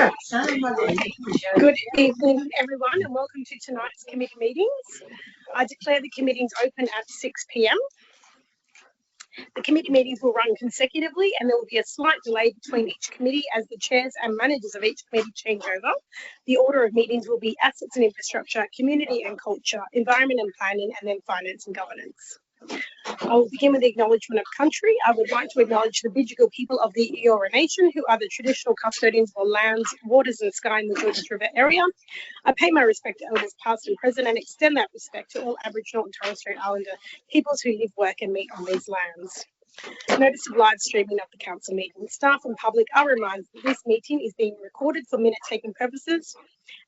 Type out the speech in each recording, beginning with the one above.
Good evening, everyone, and welcome to tonight's committee meetings. I declare the committees open at 6 p.m. The committee meetings will run consecutively, and there will be a slight delay between each committee as the chairs and managers of each committee change over. The order of meetings will be assets and infrastructure, community and culture, environment and planning, and then finance and governance. I will begin with the acknowledgement of country. I would like to acknowledge the Bidjigal people of the Eora Nation, who are the traditional custodians of lands, waters and sky in the Georges River area. I pay my respect to elders past and present and extend that respect to all Aboriginal and Torres Strait Islander peoples who live, work and meet on these lands. Notice of live streaming of the council meeting. Staff and public are reminded that this meeting is being recorded for minute-taking purposes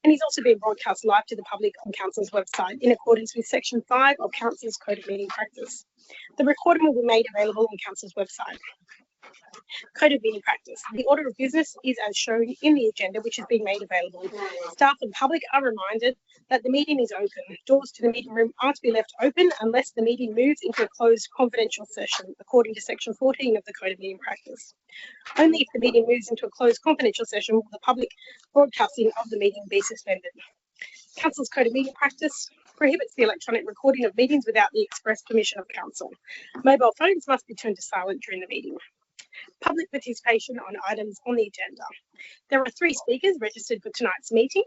and is also being broadcast live to the public on council's website in accordance with section 5 of council's code of meeting practice. The recording will be made available on council's website. Code of meeting practice. The order of business is as shown in the agenda, which is being made available. Staff and public are reminded that the meeting is open. Doors to the meeting room are to be left open unless the meeting moves into a closed confidential session, according to section 14 of the Code of Meeting Practice. Only if the meeting moves into a closed confidential session will the public broadcasting of the meeting be suspended. Council's Code of Meeting Practice prohibits the electronic recording of meetings without the express permission of council. Mobile phones must be turned to silent during the meeting. Public participation on items on the agenda. There are 3 speakers registered for tonight's meeting.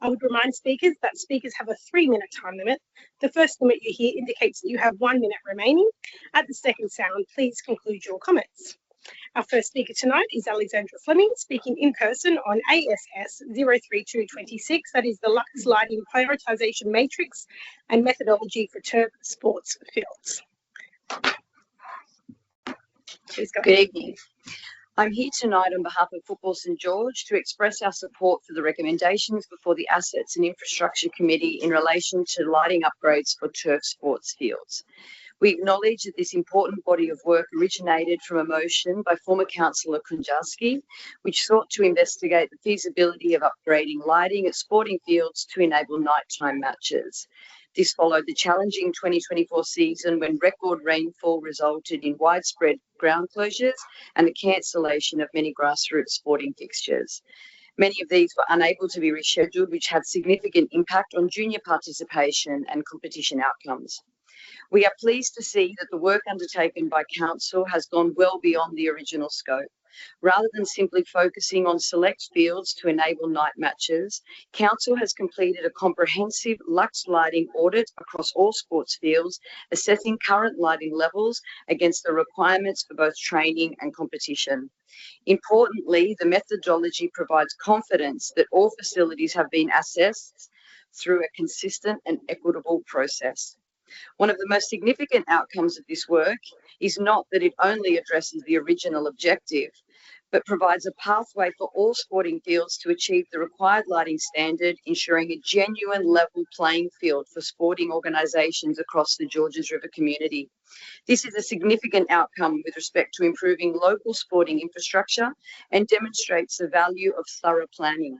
I would remind speakers that speakers have a 3-minute time limit. The first limit you hear indicates that you have 1 minute remaining. At the second sound, please conclude your comments. Our first speaker tonight is Alexandra Fleming, speaking in person on ASS 03226, that is the Lux Lighting Prioritisation Matrix and Methodology for Turf Sports Fields. Good evening. I'm here tonight on behalf of Football St George to express our support for the recommendations before the Assets and Infrastructure Committee in relation to lighting upgrades for turf sports fields. We acknowledge that this important body of work originated from a motion by former councillor Kunjarski, which sought to investigate the feasibility of upgrading lighting at sporting fields to enable nighttime matches. This followed the challenging 2024 season when record rainfall resulted in widespread ground closures and the cancellation of many grassroots sporting fixtures. Many of these were unable to be rescheduled, which had significant impact on junior participation and competition outcomes. We are pleased to see that the work undertaken by Council has gone well beyond the original scope. Rather than simply focusing on select fields to enable night matches, Council has completed a comprehensive Lux lighting audit across all sports fields, assessing current lighting levels against the requirements for both training and competition. Importantly, the methodology provides confidence that all facilities have been assessed through a consistent and equitable process. One of the most significant outcomes of this work is not that it only addresses the original objective, but provides a pathway for all sporting fields to achieve the required lighting standard, ensuring a genuine level playing field for sporting organisations across the Georges River community. This is a significant outcome with respect to improving local sporting infrastructure and demonstrates the value of thorough planning.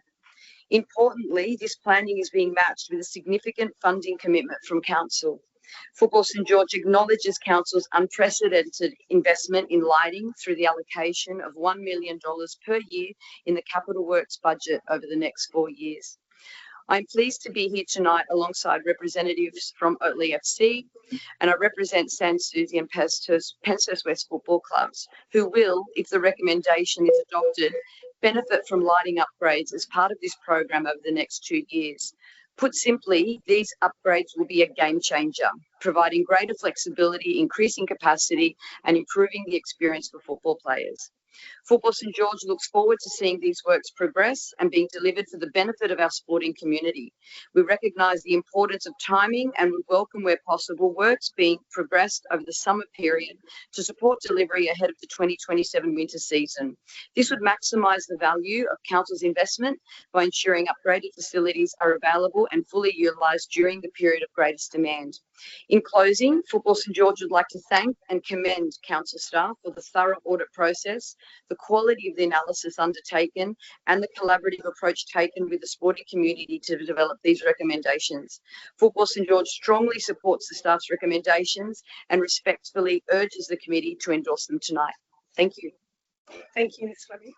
Importantly, this planning is being matched with a significant funding commitment from Council. Football St George acknowledges Council's unprecedented investment in lighting through the allocation of $1 million per year in the Capital Works budget over the next 4 years. I'm pleased to be here tonight alongside representatives from Oatley FC, and I represent Sans Souci and Penshurst West football clubs, who will, if the recommendation is adopted, benefit from lighting upgrades as part of this program over the next 2 years. Put simply, these upgrades will be a game changer, providing greater flexibility, increasing capacity, and improving the experience for football players. Football St George looks forward to seeing these works progress and being delivered for the benefit of our sporting community. We recognise the importance of timing and would welcome, where possible, works being progressed over the summer period to support delivery ahead of the 2027 winter season. This would maximise the value of Council's investment by ensuring upgraded facilities are available and fully utilised during the period of greatest demand. In closing, Football St George would like to thank and commend Council staff for the thorough audit process, the quality of the analysis undertaken, and the collaborative approach taken with the sporting community to develop these recommendations. Football St George strongly supports the staff's recommendations and respectfully urges the committee to endorse them tonight. Thank you. Thank you, Ms. Fleming.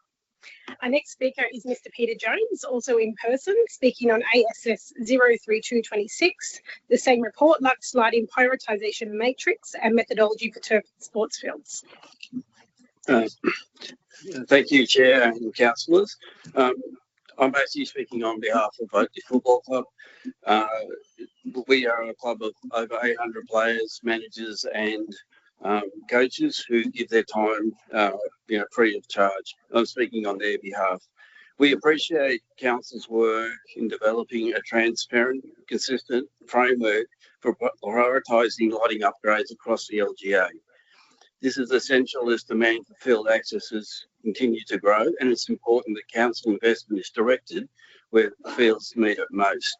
Our next speaker is Mr. Peter Jones, also in person, speaking on ASS 03226, the same report, sliding prioritisation matrix and methodology for turf sports fields. Thank you, Chair and councillors. I'm actually speaking on behalf of Oakley Football Club. We are a club of over 800 players, managers and coaches who give their time free of charge. I'm speaking on their behalf. We appreciate council's work in developing a transparent, consistent framework for prioritising lighting upgrades across the LGA. This is essential as demand for field accesses continue to grow, and it's important that council investment is directed where the fields need it most.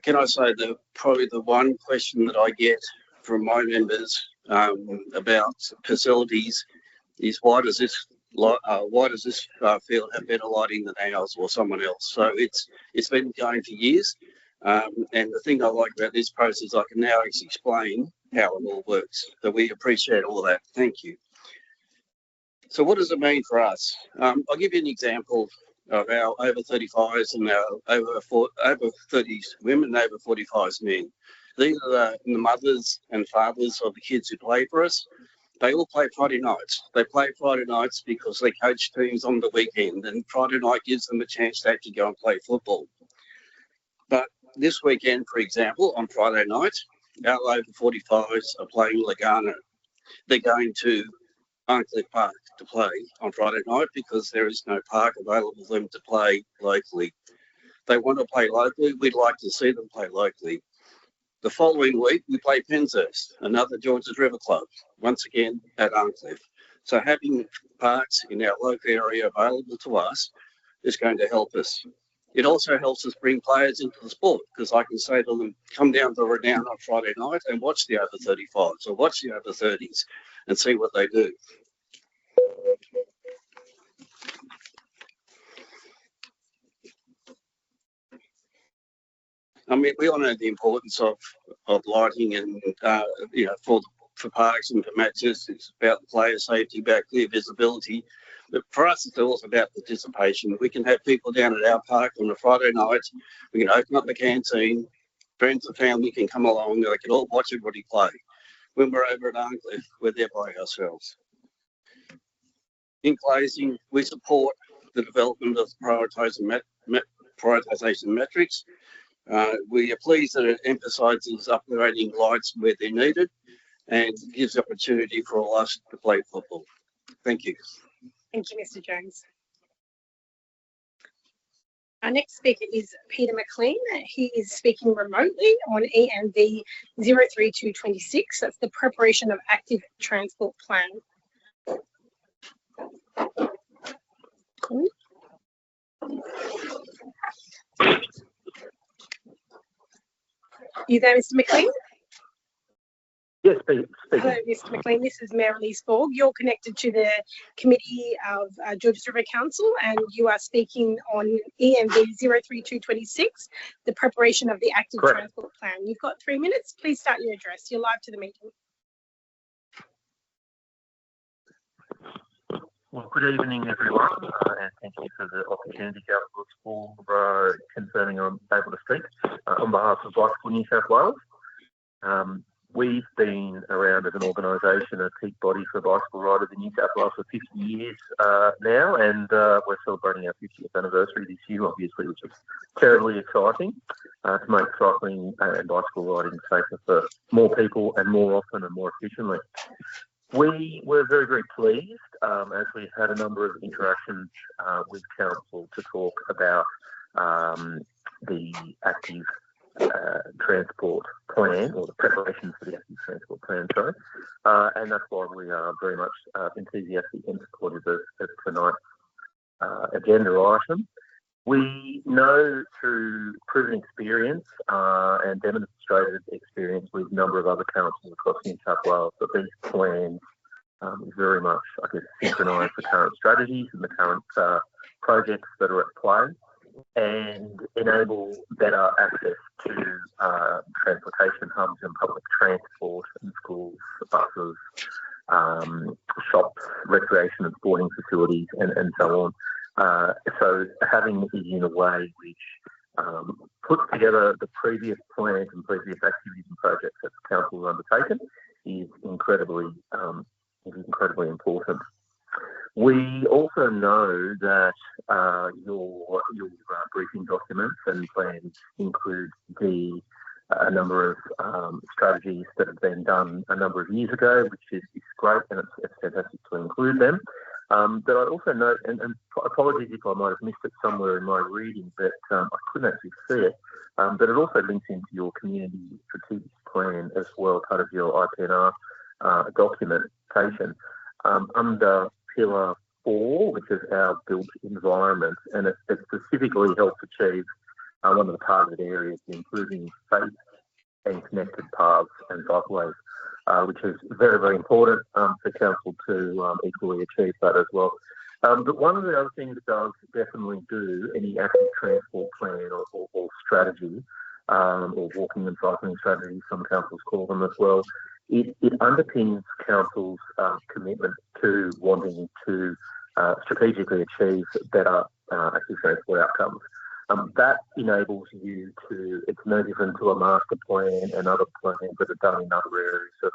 Can I say that probably the one question that I get from my members about facilities is why does this field have better lighting than ours or someone else? So it's been going for years, and the thing I like about this process, I can now actually explain how it all works. So we appreciate all that. Thank you. So what does it mean for us? I'll give you an example of our over 35s and our over 30s women and over 45s men. These are the mothers and fathers of the kids who play for us. They all play Friday nights. They play Friday nights because they coach teams on the weekend, and Friday night gives them a chance to actually go and play football. But this weekend, for example, on Friday night, our over 45s are playing Lagana. They're going to Arncliffe Park to play on Friday night because there is no park available for them to play locally. They want to play locally. We'd like to see them play locally. The following week, we play Penshurst, another Georges River club, once again at Arncliffe. So having parks in our local area available to us is going to help us. It also helps us bring players into the sport because I can say to them, come down to Redound on Friday night and watch the over 35s or watch the over 30s and see what they do. I mean, we all know the importance of lighting and, for parks and for matches. It's about the player safety, about clear visibility. But for us, it's also about participation. We can have people down at our park on a Friday night. We can open up the canteen. Friends and family can come along. They can all watch everybody play. When we're over at Arncliffe, we're there by ourselves. In closing, we support the development of prioritisation metrics. We are pleased that it emphasises upgrading lights where they're needed and gives opportunity for all us to play football. Thank you. Thank you, Mr. Jones. Our next speaker is Peter McLean. He is speaking remotely on EMV 03226. That's the preparation of active transport plan. You there, Mr. McLean? Yes, speaking. Hello, Mr. McLean. This is Marilee Sporg. You're connected to the committee of Georges River Council, and you are speaking on EMV 03226, the preparation of the active transport plan. You've got 3 minutes. Please start your address. You're live to the meeting. Well, good evening, everyone, and thank you for the opportunity, Councillors, for confirming I'm able to speak on behalf of Bicycle New South Wales. We've been around as an organisation, a peak body for bicycle riders in New South Wales for 50 years now, and we're celebrating our 50th anniversary this year, obviously, which is terribly exciting to make cycling and bicycle riding safer for more people and more often and more efficiently. We were very, very pleased as we had a number of interactions with Council to talk about the active transport plan, or the preparations for the active transport plan, sorry. And that's why we are very much enthusiastic and supportive of tonight's agenda item. We know through proven experience and demonstrated experience with a number of other councils across New South Wales that these plans very much, I guess, synchronise the current strategies and the current projects that are at play and enable better access to transportation hubs and public transport and schools, buses, shops, restaurants, recreation and sporting facilities and so on. So having it in a way which puts together the previous plans and previous activities and projects that the council has undertaken is incredibly important. We also know that your briefing documents and plans include a number of strategies that have been done a number of years ago, which is great, and it's fantastic to include them. But I also note, and apologies if I might have missed it somewhere in my reading, but I couldn't actually see it, but it also links into your community strategic plan as well, part of your IPNR documentation. Under Pillar 4, which is our built environment, and it specifically helps achieve one of the targeted areas, improving safe and connected paths and cycleways, which is very, very important for council to equally achieve that as well. But one of the other things it does definitely do, any active transport plan or strategy, or walking and cycling strategy, some councils call them as well, it underpins council's commitment to wanting to strategically achieve better active transport outcomes. That enables you to, it's no different to a master plan and other plans that are done in other areas of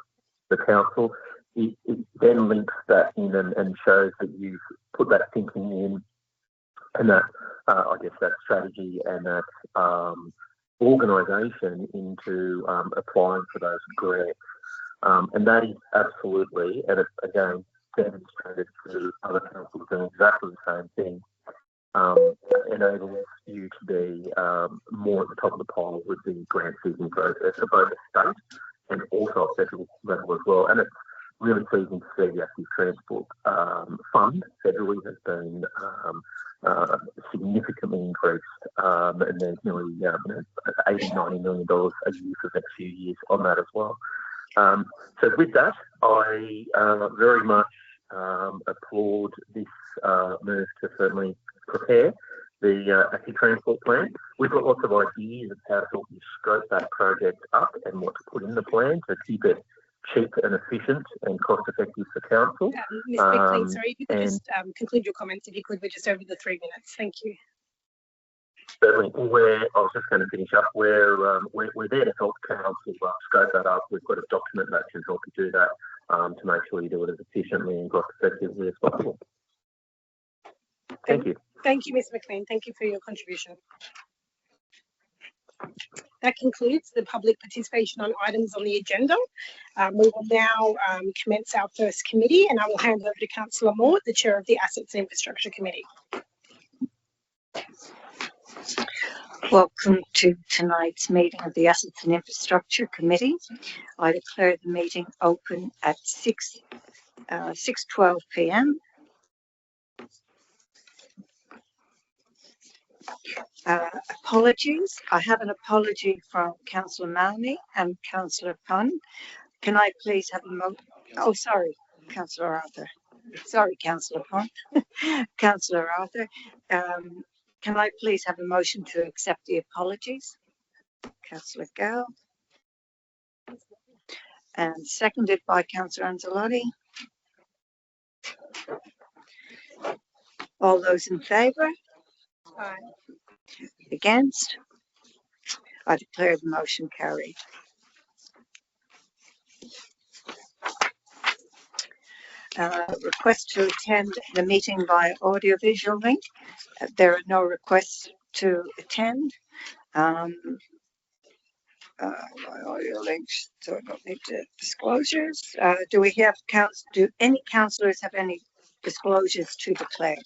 the council. It then links that in and shows that you've put that thinking in and that, I guess, that strategy and that organisation into applying for those grants. And that is absolutely, and it's again demonstrated through other councils doing exactly the same thing, enables you to be more at the top of the pile with the grant seeking process at both the state and also at federal level as well. And it's really pleasing to see the Active Transport Fund federally has been significantly increased, and there's nearly $80–90 million a year for the next few years on that as well. So with that, I very much applaud this move to certainly prepare the Active Transport Plan. We've got lots of ideas of how to help you scope that project up and what to put in the plan to keep it cheap and efficient and cost effective for council. Ms. McLean, sorry, if you could just conclude your comments, if you could, we're just over the 3 minutes. Thank you. Certainly. I was just going to finish up. We're there to help council scope that up. We've got a document that can help you do that to make sure you do it as efficiently and cost effectively as possible. Thank you. Thank you, Ms. McLean. Thank you for your contribution. That concludes the public participation on items on the agenda. We will now commence our first committee, and I will hand over to Councillor Moore, the Chair of the Assets and Infrastructure Committee. Welcome to tonight's meeting of the Assets and Infrastructure Committee. I declare the meeting open at 6:12 p.m. Apologies. I have an apology from Councillor Maloney and Councillor Pun. Can I please have a sorry, Councillor Arthur. Sorry, Councillor Pun. Councillor Arthur. Can I please have a motion to accept the apologies? Councillor Gale. And seconded by Councillor Anzalotti. All those in favour? Aye. Against? I declare the motion carried. Request to attend the meeting by audiovisual link. There are no requests to attend. By audio links, so I don't need to disclosures. Do any councillors have any disclosures to declare?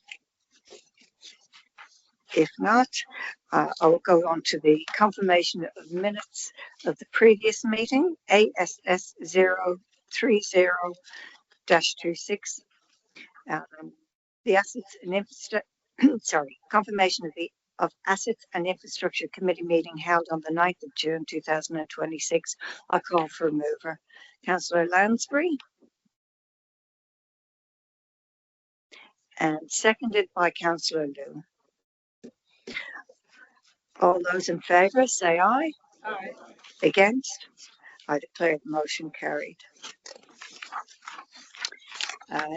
If not, I will go on to the confirmation of minutes of the previous meeting, ASS 030-26. The Assets and Infrastructure, confirmation of Assets and Infrastructure Committee meeting held on the 9th of June 2026. I call for a mover. Councillor Lansbury. And seconded by Councillor Liu. All those in favour say aye. Aye. Against? I declare the motion carried.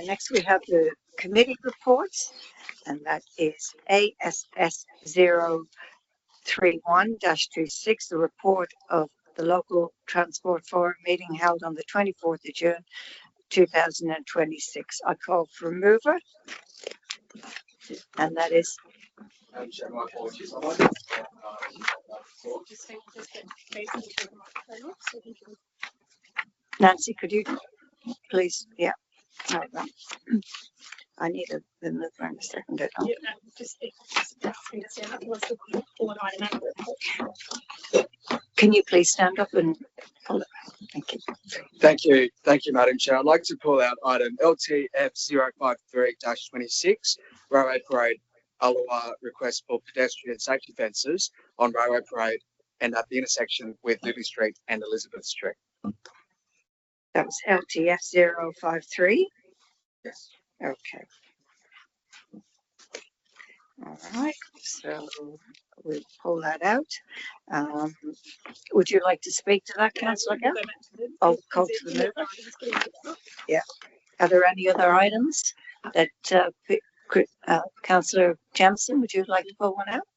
Next, we have the committee reports, and that is ASS 031-26, the report of the local transport forum meeting held on the 24th of June 2026. I call for a mover, and that is Nancy. Could you please? Yeah. No, no. I need the mover in a second. Can you please stand up and pull it? Thank you. Thank you, Madam Chair. I'd like to pull out item LTF 053-26, Railway Parade Alawa request for pedestrian safety fences on Railway Parade and at the intersection with Libby Street and Elizabeth Street. That was LTF 053. Yes. Okay. All right. So we'll pull that out. Would you like to speak to that, Councillor Gill? Oh, call to the mover. Yeah. Are there any other items that Councillor Jamieson, would you like to pull one out?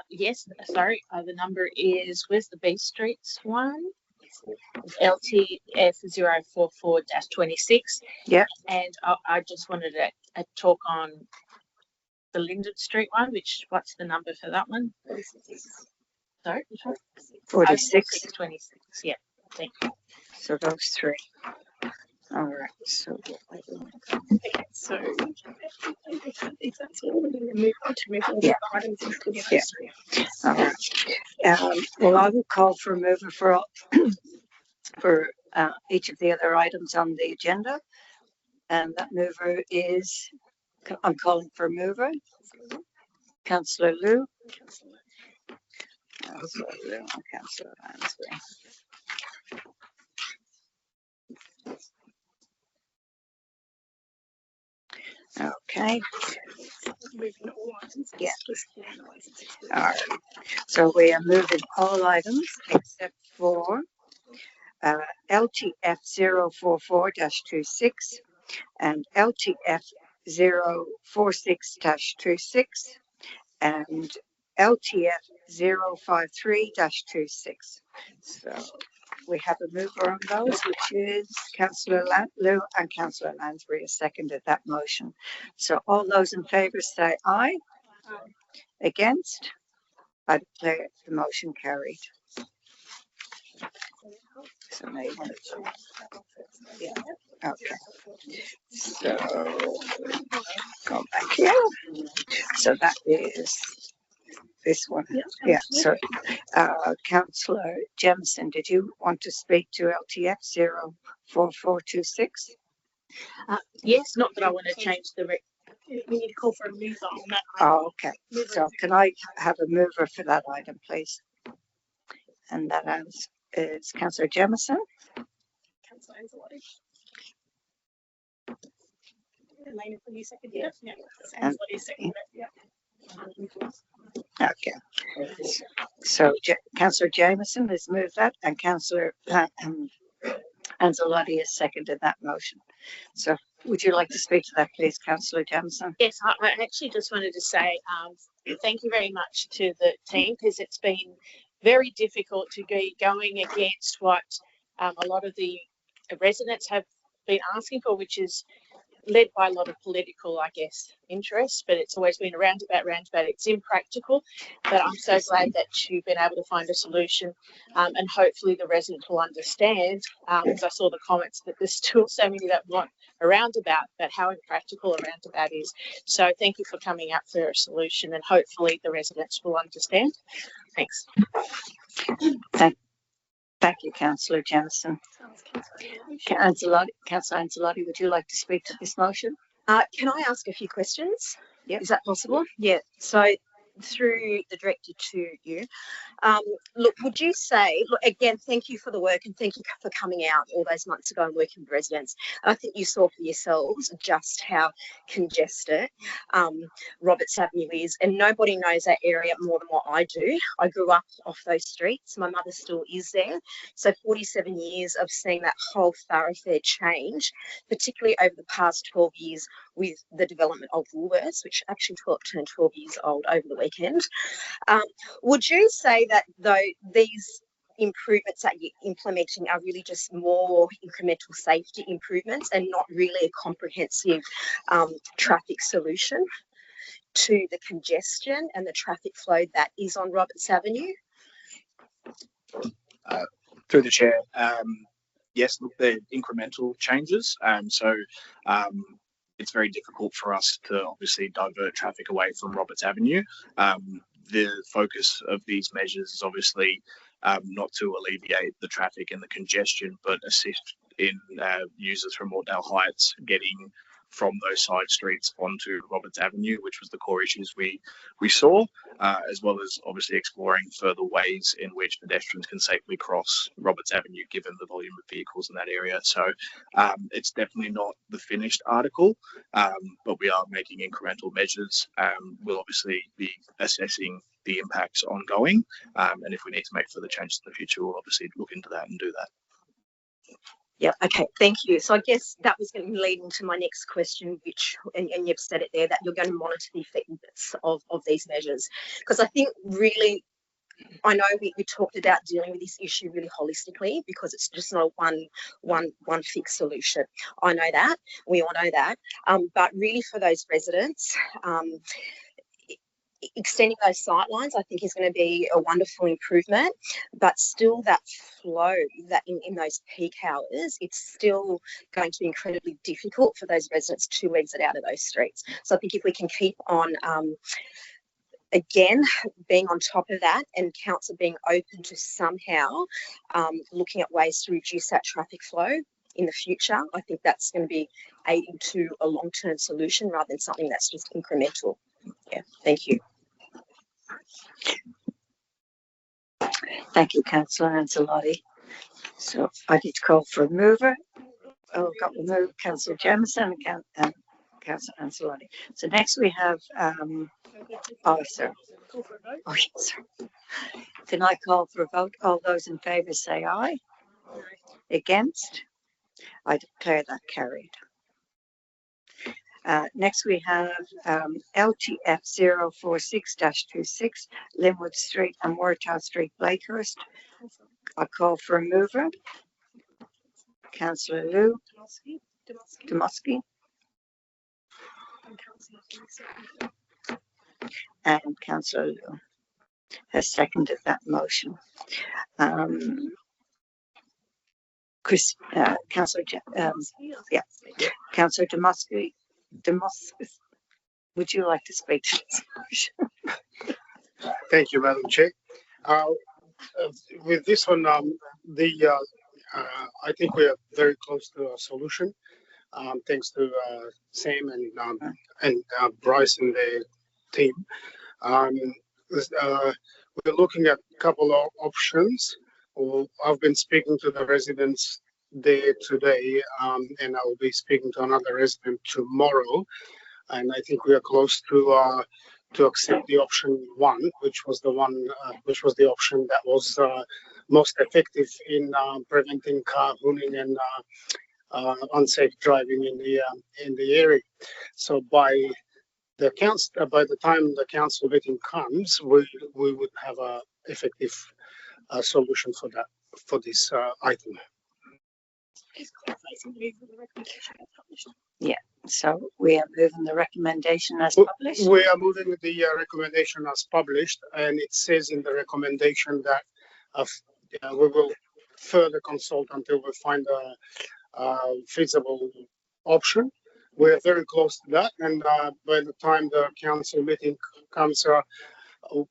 Yes, sorry. The number is, where's the B Streets one? LTF 044-26. Yeah. And I just wanted to talk on the Linden Street one, what's the number for that one? Sorry, which one? 46. 26. Yeah, thank you. So those three. All right. So So if that's all, we're going to move on to all the items. Yeah. All right. Well, I will call for a mover for for each of the other items on the agenda, and that mover is, I'm calling for a mover, Councillor Liu. Councillor Liu and Councillor Lansbury. Okay. Moving all items. Yeah. All right. So we are moving all items except for LTF 044-26 and LTF 046-26 and LTF 053-26. So we have a mover on those, which is Councillor Liu, and Councillor Lansbury has seconded that motion. So all those in favour say aye. Against? I declare the motion carried. So now you want to, yeah, okay. So go back here. So that is this one. Yeah. So Councillor Jamieson, did you want to speak to LTF 04426? Yes, not that I want to change the We need to call for a mover on that. Oh, okay. So can I have a mover for that item, please? And that is Councillor Jamieson. Councillor Anzalotti. Elena, will you second it? Yeah. Anzalotti seconded it. Yeah. Okay. So Councillor Jamieson has moved that, and Councillor Anzalotti has seconded that motion. So would you like to speak to that, please, Councillor Jamieson? Yes, I actually just wanted to say thank you very much to the team, because it's been very difficult to be going against what a lot of the residents have been asking for, which is led by a lot of political, I guess, interests, but it's always been a roundabout. It's impractical, but I'm so glad that you've been able to find a solution, and hopefully the residents will understand, because I saw the comments that there's still so many that want a roundabout, but how impractical a roundabout is. So thank you for coming up for a solution, and hopefully the residents will understand. Thanks. Thank you, Councillor Jamieson. Councillor Anzalotti, would you like to speak to this motion? Can I ask a few questions? Yep. Is that possible? Yeah. So through the director to you. Look, would you say, look, again, thank you for the work and thank you for coming out all those months ago and working with residents. I think you saw for yourselves just how congested Roberts Avenue is, and nobody knows that area more than what I do. I grew up off those streets. My mother still is there. So 47 years of seeing that whole thoroughfare change, particularly over the past 12 years with the development of Woolworths, which actually turned 12 years old over the weekend. Would you say that though these improvements that you're implementing are really just more incremental safety improvements and not really a comprehensive traffic solution to the congestion and the traffic flow that is on Roberts Avenue? Through the chair, yes, look, they're incremental changes. It's very difficult for us to obviously divert traffic away from Roberts Avenue. The focus of these measures is obviously not to alleviate the traffic and the congestion, but assist in users from Mortdale Heights getting from those side streets onto Roberts Avenue, which was the core issues we saw, as well as obviously exploring further ways in which pedestrians can safely cross Roberts Avenue given the volume of vehicles in that area. So it's definitely not the finished article, but we are making incremental measures. We'll obviously be assessing the impacts ongoing, and if we need to make further changes in the future, we'll obviously look into that and do that. Yeah, okay, thank you. So I guess that was going to lead into my next question, which, and you've said it there, that you're going to monitor the effectiveness of these measures. Because I think really, I know we talked about dealing with this issue really holistically, because it's just not a one fixed solution. I know that, we all know that, but really for those residents, extending those sight lines, I think, is going to be a wonderful improvement, but still that flow that in those peak hours, it's still going to be incredibly difficult for those residents to exit out of those streets. So I think if we can keep on, again, being on top of that, and council being open to somehow looking at ways to reduce that traffic flow in the future, I think that's going to be aiding to a long-term solution rather than something that's just incremental. Yeah, thank you. Thank you, Councillor Ancelotti. So I need to call for a mover. Oh, got the move, Councillor Jamieson and Councillor Ancelotti. So next we have, oh, sir. Oh, yes, sir. Can I call for a vote? All those in favour say aye. Against? I declare that carried. Next we have LTF 046-26, Linwood Street and Wartown Street, Blakehurst. I call for a mover. Councillor Liu Demusky. And Councillor Liu has seconded that motion. Councillor Councillor Demusky. Would you like to speak to this motion? Thank you, Madam Chair. With this one, I think we are very close to a solution. Thanks to Sam and Bryce and their team. We're looking at a couple of options. I've been speaking to the residents there today, and I will be speaking to another resident tomorrow. And I think we are close to accept the option one, which was the option that was most effective in preventing carpooling and unsafe driving in the area. So by the time the council meeting comes, we would have a effective solution for this item. Yeah, so we are moving the recommendation as published. We are moving the recommendation as published, and it says in the recommendation that we will further consult until we find a feasible option. We're very close to that, and by the time the council meeting comes,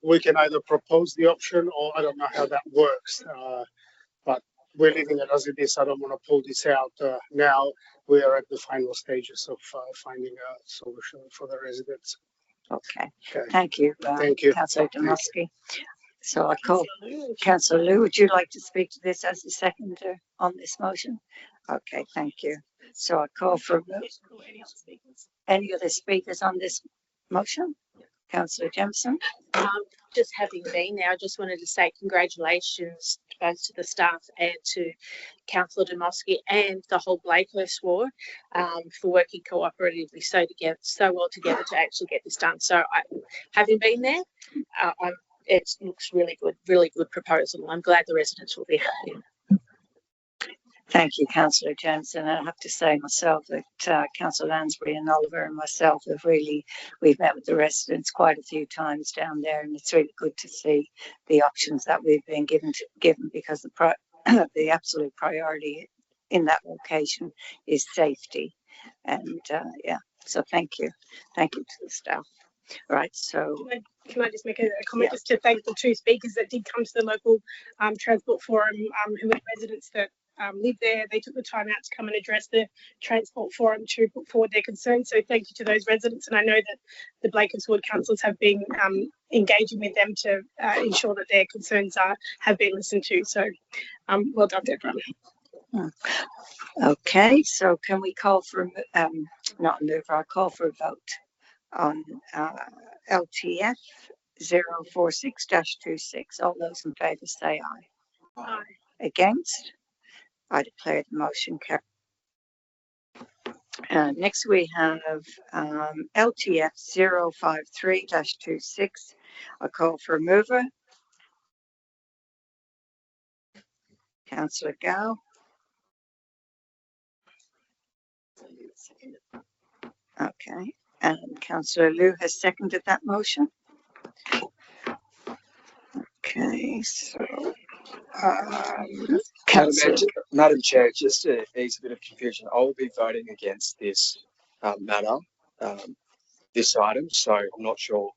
we can either propose the option, or I don't know how that works. But we're leaving it as it is. I don't want to pull this out now. We are at the final stages of finding a solution for the residents. Okay, Okay. thank you. Thank you. Councillor Donosky. So I call Councillor Liu. Would you like to speak to this as the seconder on this motion? Okay, thank you. So I call for any other speakers on this motion? Councillor Jemison. Just having been there, I just wanted to say congratulations both to the staff and to Councillor Donosky and the whole Blakehurst ward for working cooperatively so well together to actually get this done. So having been there, it looks really good proposal. I'm glad the residents will be happy. Thank you, Councillor Jameson. I have to say myself that Councillor Lansbury and Oliver and myself we've met with the residents quite a few times down there, and it's really good to see the options that we've been given because the absolute priority in that location is safety. And so thank you to the staff. All right, so can I just make a comment just to thank the two speakers that did come to the local transport forum who were residents that live there. They took the time out to come and address the transport forum to put forward their concerns. So thank you to those residents. And I know that the Blakehurst ward councillors have been engaging with them to ensure that their concerns have been listened to. So well done, everyone. Okay, so can we call for not a move, I'll call for a vote on LTF 046-26. All those in favour say aye. Aye. Against? I declare the motion carried. Next we have LTF 053-26. I call for a mover. Councillor Gow. Okay, and Councillor Liu has seconded that motion. Okay, so Madam Chair, just to ease a bit of confusion, I will be voting against this matter, this item, so I'm not sure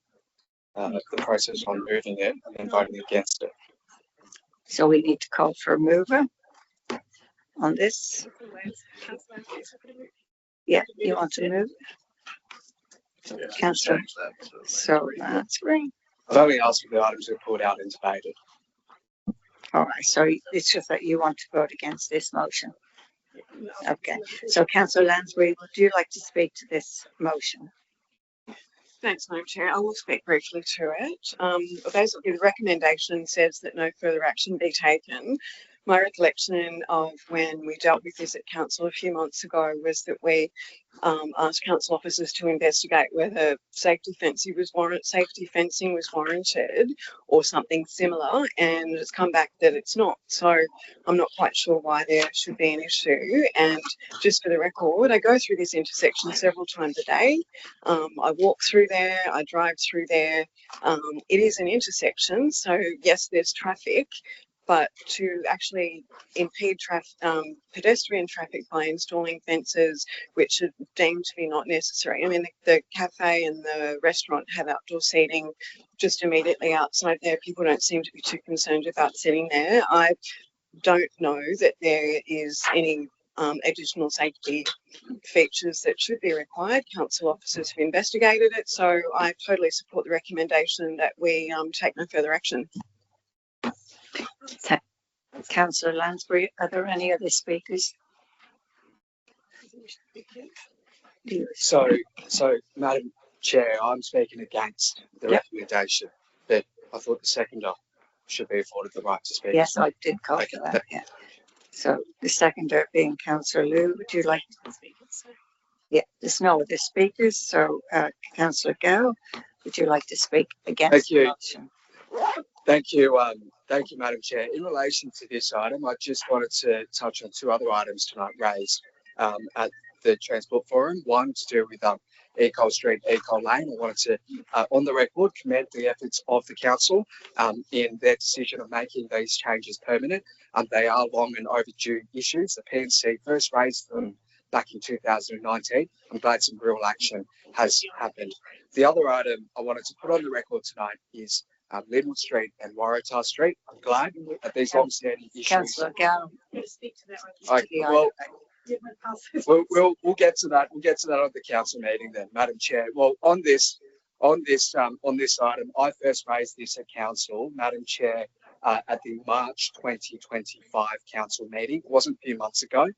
the process on moving it and then voting against it. So we need to call for a mover on this. Yeah, you want to move? Councillor. So that's great. I've only asked for the items to be pulled out and debated. All right, so it's just that you want to vote against this motion. Okay, so Councillor Lansbury, would you like to speak to this motion? Thanks, Madam Chair. I will speak briefly to it. Basically, the recommendation says that no further action be taken. My recollection of when we dealt with this at council a few months ago was that we asked council officers to investigate whether safety fencing was warranted or something similar, and it's come back that it's not. So I'm not quite sure why there should be an issue. And just for the record, I go through this intersection several times a day. I walk through there, I drive through there. It is an intersection, so yes, there's traffic, but to actually impede pedestrian traffic by installing fences which are deemed to be not necessary. I mean, the cafe and the restaurant have outdoor seating just immediately outside there. People don't seem to be too concerned about sitting there. I don't know that there is any additional safety features that should be required. Council officers have investigated it, so I totally support the recommendation that we take no further action. Councillor Lansbury, are there any other speakers? So Madam Chair, I'm speaking against the recommendation, but I thought the seconder should be afforded the right to speak. Yes, I did call for that. Yeah. So the seconder being Councillor Liu, would you like to speak? Yeah, there's no other speakers. So Councillor Gow, would you like to speak against the motion? Thank you, Madam Chair. In relation to this item, I just wanted to touch on two other items tonight raised at the Transport Forum. One to do with Ecole Street, Ecole Lane. I wanted to, on the record, commend the efforts of the council in their decision of making these changes permanent. They are long and overdue issues. The PNC first raised them back in 2019. I'm glad some real action has happened. The other item I wanted to put on the record tonight is Little Street and Waratah Street. I'm glad that these long-standing issues. Councillor Gow. We'll get to that. We'll get to that at the council meeting then, Madam Chair. Well, on this, On this item, I first raised this at council, Madam Chair, at the March 2025 council meeting. It wasn't a few months ago.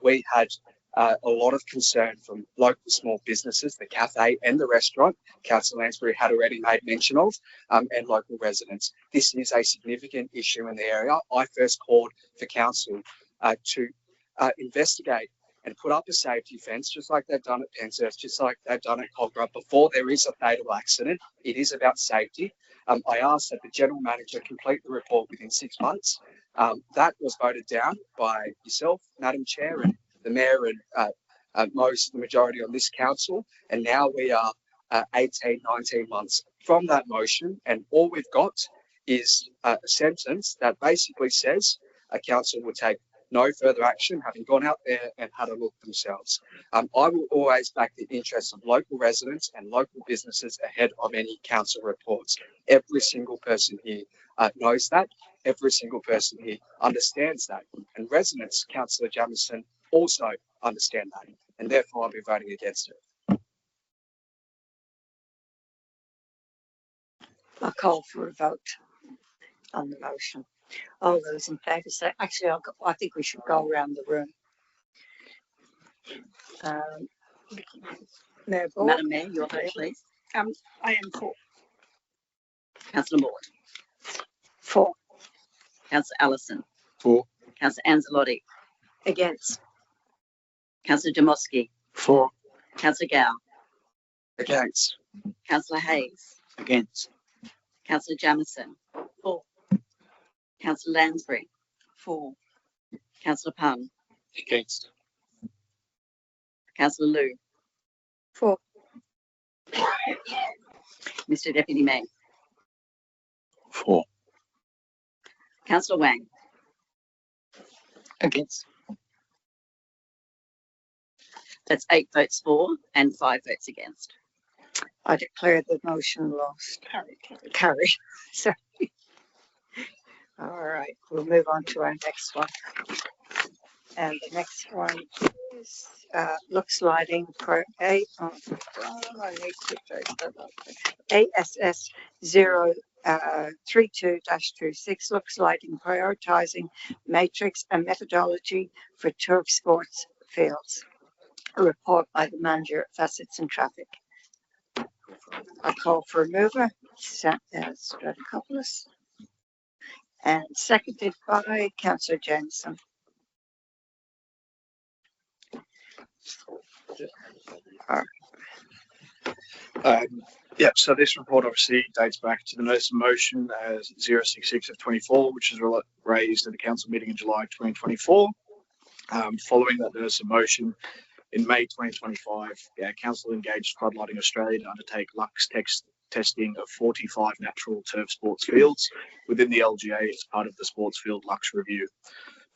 We had a lot of concern from local small businesses, the cafe and the restaurant, Councillor Lansbury had already made mention of, and local residents. This is a significant issue in the area. I first called for council to investigate and put up a safety fence, just like they've done at Penshurst, just like they've done at Cogra, before there is a fatal accident. It is about safety. I asked that the General Manager complete the report within 6 months. That was voted down by yourself, Madam Chair, and the Mayor, and the majority on this council. And now we are 18, 19 months from that motion, and all we've got is a sentence that basically says a council will take no further action, having gone out there and had a look themselves. I will always back the interests of local residents and local businesses ahead of any council reports. Every single person here knows that. Every single person here understands that. And residents, Councillor Jamieson, also understand that. And therefore, I'll be voting against it. I call for a vote on the motion. All those in favour say, actually, I think we should go around the room. Mayor Ball. Madam Mayor, your vote, please. I am for. Councillor Maud. For. Councillor Allison. For. Councillor Anzalotti. Against. Councillor Jamoski. For. Councillor Gow. Against. Councillor Hayes. Against. Councillor Jamieson. For. Councillor Lansbury. For. Councillor Punn. Against. Councillor Liu. For. Mr Deputy Mayor. For. Councillor Wang. Against. That's 8 votes for and 5 votes against. I declare the motion lost. Carried. Sorry. All right, we'll move on to our next one. And the next one is looks lighting for ASS 032-26 looks lighting prioritizing matrix and methodology for turf sports fields. A report by the manager at Facets and Traffic. I call for a mover, Stratokopoulos, and seconded by Councillor Jameson. So this report obviously dates back to the notice of motion as 066 of 24, which was raised at the council meeting in July 2024. Following that notice of motion, in May 2025, council engaged Floodlighting Australia to undertake Lux testing of 45 natural turf sports fields within the LGA as part of the Sports Field Lux review.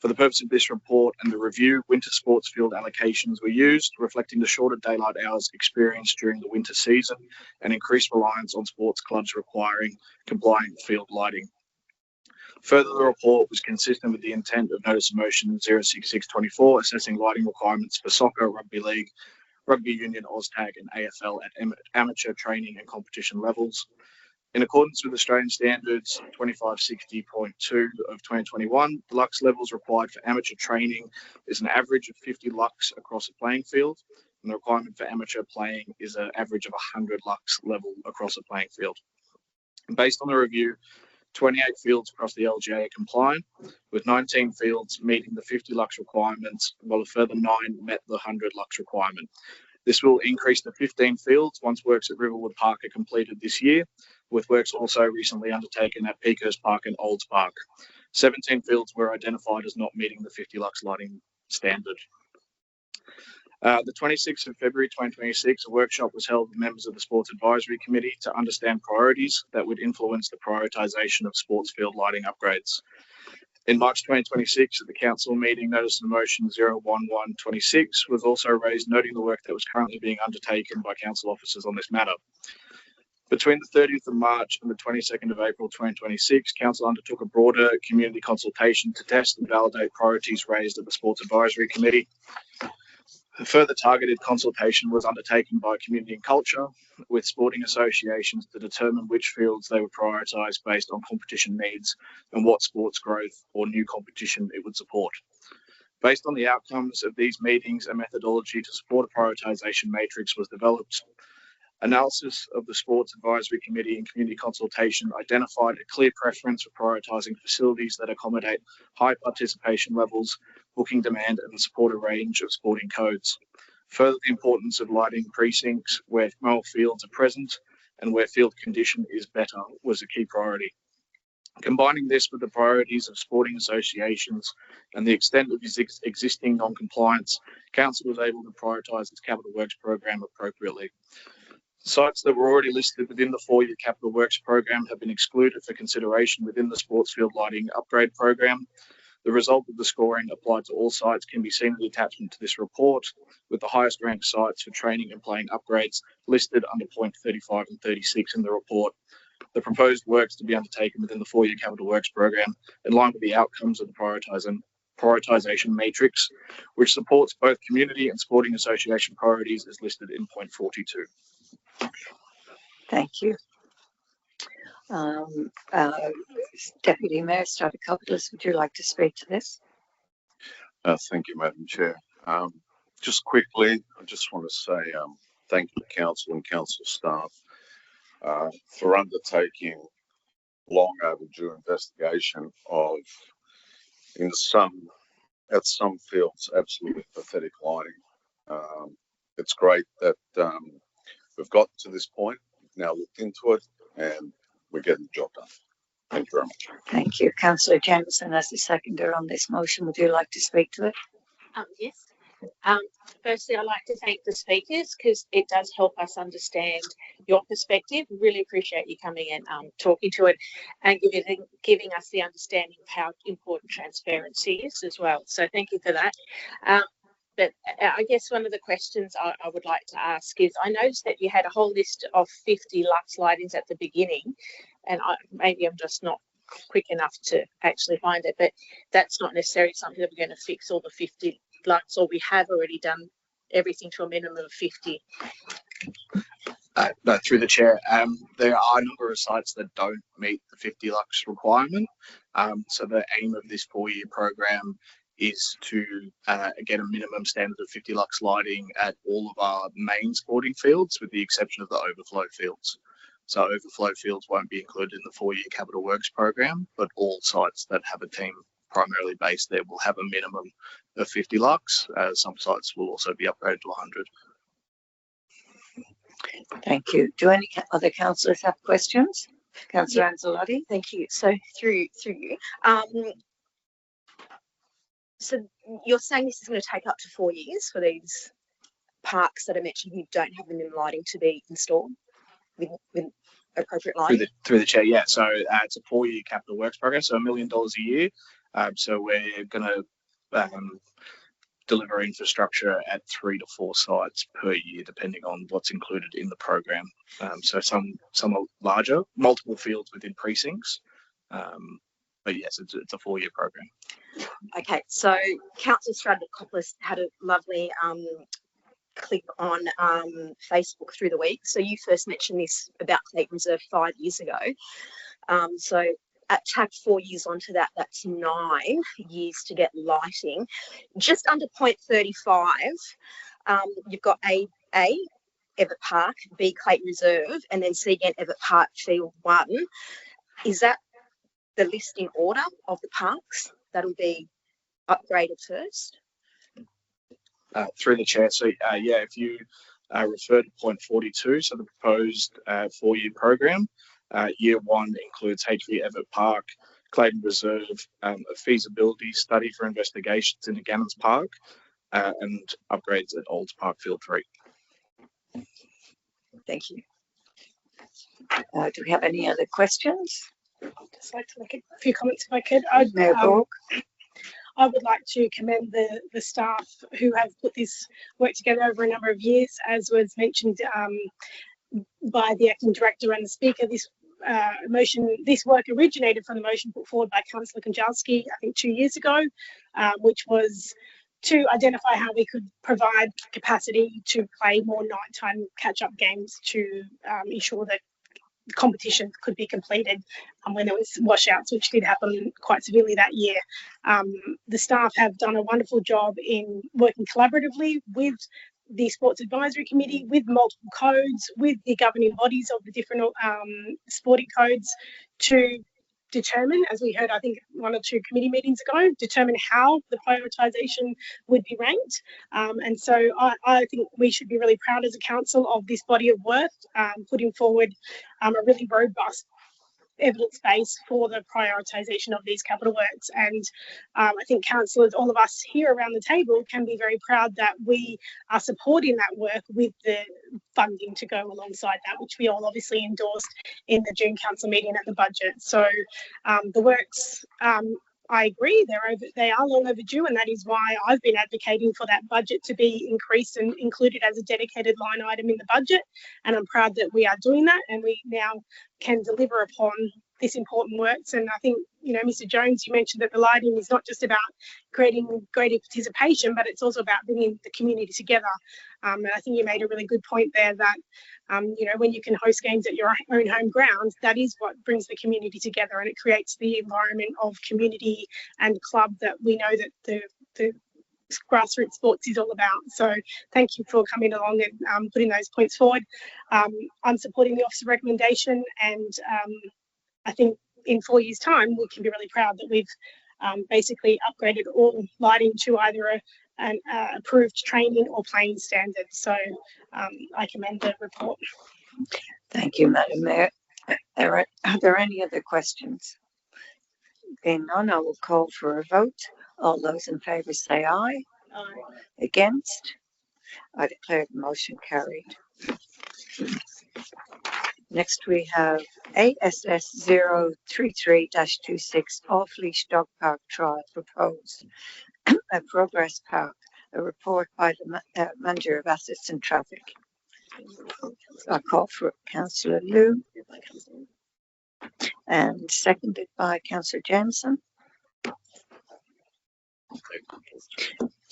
For the purpose of this report and the review, winter sports field allocations were used, reflecting the shorter daylight hours experienced during the winter season and increased reliance on sports clubs requiring compliant field lighting. Further, the report was consistent with the intent of Notice of Motion 06624, assessing lighting requirements for soccer, rugby league, rugby union, OzTag and AFL at amateur training and competition levels. In accordance with Australian Standards 2560.2 of 2021, the lux levels required for amateur training is an average of 50 lux across a playing field, and the requirement for amateur playing is an average of 100 lux level across a playing field. And based on the review, 28 fields across the LGA are compliant, with 19 fields meeting the 50 lux requirements, while a further 9 met the 100 lux requirement. This will increase to 15 fields once works at Riverwood Park are completed this year, with works also recently undertaken at Peakhurst Park and Olds Park. 17 fields were identified as not meeting the 50 lux lighting standard. The 26th of February 2026, a workshop was held with members of the Sports Advisory Committee to understand priorities that would influence the prioritisation of sports field lighting upgrades. In March 2026, at the council meeting, Notice of Motion 01126 was also raised, noting the work that was currently being undertaken by council officers on this matter. Between the 30th of March and the 22nd of April 2026, council undertook a broader community consultation to test and validate priorities raised at the Sports Advisory Committee. A further targeted consultation was undertaken by Community and Culture with sporting associations to determine which fields they would prioritise based on competition needs and what sports growth or new competition it would support. Based on the outcomes of these meetings, a methodology to support a prioritisation matrix was developed. Analysis of the Sports Advisory Committee and community consultation identified a clear preference for prioritising facilities that accommodate high participation levels, booking demand and support a range of sporting codes. Further, the importance of lighting precincts where more fields are present and where field condition is better was a key priority. Combining this with the priorities of sporting associations and the extent of existing non-compliance, Council was able to prioritise its capital works program appropriately. Sites that were already listed within the 4-year capital works program have been excluded for consideration within the sports field lighting upgrade program. The result of the scoring applied to all sites can be seen in the attachment to this report, with the highest ranked sites for training and playing upgrades listed under point 35 and 36 in the report. The proposed works to be undertaken within the 4-year capital works program in line with the outcomes of the prioritisation matrix, which supports both community and sporting association priorities as listed in point 42. Thank you. Deputy Mayor Stavrakopoulos, would you like to speak to this? Thank you, Madam Chair. Just quickly, I just want to say thank you to Council and Council staff for undertaking long overdue investigation of, at some fields, absolutely pathetic lighting. It's great that we've got to this point, we've now looked into it, and we're getting the job done. Thank you very much. Thank you. Councillor Jameson, as the seconder on this motion, would you like to speak to it? Yes. Firstly, I'd like to thank the speakers because it does help us understand your perspective. Really appreciate you coming and talking to it and giving us the understanding of how important transparency is as well. So thank you for that. But I guess one of the questions I would like to ask is, I noticed that you had a whole list of 50 Lux lightings at the beginning, and maybe I'm just not quick enough to actually find it, but that's not necessarily something that we're going to fix all the 50 Lux, or we have already done everything to a minimum of 50. No, through the chair, there are a number of sites that don't meet the 50 Lux requirement. So the aim of this 4-year program is to get a minimum standard of 50 Lux lighting at all of our main sporting fields, with the exception of the overflow fields. So overflow fields won't be included in the 4-year capital works program, but all sites that have a team primarily based there will have a minimum of 50 Lux. Some sites will also be upgraded to 100. Thank you. Do any other councillors have questions? Councillor Anzalotti. Thank you. So through you. So you're saying this is going to take up to 4 years for these parks that I mentioned who don't have the minimum lighting to be installed with appropriate lighting? Through the chair, yeah. So it's a 4-year capital works program, so $1 million a year. So we're going to deliver infrastructure at 3 to 4 sites per year, depending on what's included in the program. So some are larger, multiple fields within precincts. But yes, it's a 4-year program. Okay, so Councillor Stavrakopoulos had a lovely clip on Facebook through the week. So you first mentioned this about Clayton Reserve 5 years ago. So at TAC 4 years onto that, that's 9 years to get lighting. Just under point 35, you've got A, Everett Park, B, Clayton Reserve, and then C again, Everett Park, Field 1. Is that the listing order of the parks that'll be upgraded first? Through the chair, so yeah, if you refer to point 42, so the proposed 4-year program, year 1 includes HV Everett Park, Clayton Reserve, a feasibility study for investigations into Gannons Park, and upgrades at Olds Park Field 3. Thank you. Do we have any other questions? I'd just like to make a few comments if I could. I would like to commend the staff who have put this work together over a number of years. As was mentioned by the acting director and the speaker, this work originated from the motion put forward by Councillor Konjalski, I think 2 years ago, which was to identify how we could provide capacity to play more nighttime catch-up games to ensure that competitions could be completed when there was washouts, which did happen quite severely that year. The staff have done a wonderful job in working collaboratively with the Sports Advisory Committee, with multiple codes, with the governing bodies of the different sporting codes to determine, as we heard, I think 1 or 2 committee meetings ago, determine how the prioritisation would be ranked. And so I think we should be really proud as a council of this body of work, putting forward a really robust evidence base for the prioritisation of these capital works. And I think councillors, all of us here around the table, can be very proud that we are supporting that work with the funding to go alongside that, which we all obviously endorsed in the June council meeting at the budget. So the works, I agree, they are long overdue, and that is why I've been advocating for that budget to be increased and included as a dedicated line item in the budget. And I'm proud that we are doing that, and we now can deliver upon this important works. And I think, you know, Mr. Jones, you mentioned that the lighting is not just about creating greater participation, but it's also about bringing the community together. And I think you made a really good point there that, you know, when you can host games at your own home ground, that is what brings the community together, and it creates the environment of community and club that we know that the grassroots sports is all about. So thank you for coming along and putting those points forward. I'm supporting the officer recommendation, and I think in 4 years' time we can be really proud that we've basically upgraded all lighting to either an approved training or playing standard. So I commend the report. Thank you, Madam Mayor. Are there any other questions? Being none, I will call for a vote. All those in favour say aye. Aye. Against? I declare the motion carried. Next we have ASS 033-26 off-leash dog park trial proposed at Progress Park. A report by the Manager of Assets and Traffic. I call for Councillor Liu and seconded by Councillor Jameson.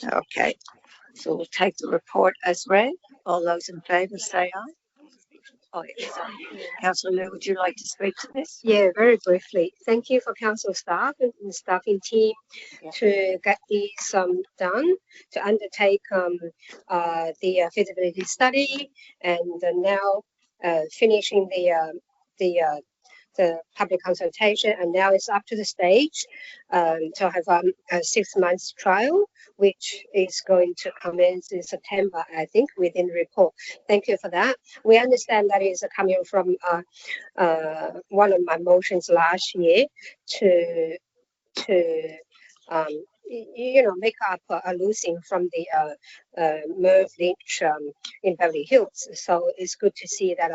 Okay, so we'll take the report as read. All those in favour say aye. Oh, yes. Councillor Liu, would you like to speak to this? Yeah, very briefly. Thank you for council staff and the staffing team to get these done, to undertake the feasibility study, and now finishing the public consultation, and now it's up to the stage to have a 6 months trial, which is going to commence in September, I think, within the report. Thank you for that. We understand that is coming from one of my motions last year to you know, make up a losing from the Merv Lynch in Beverly Hills. So it's good to see that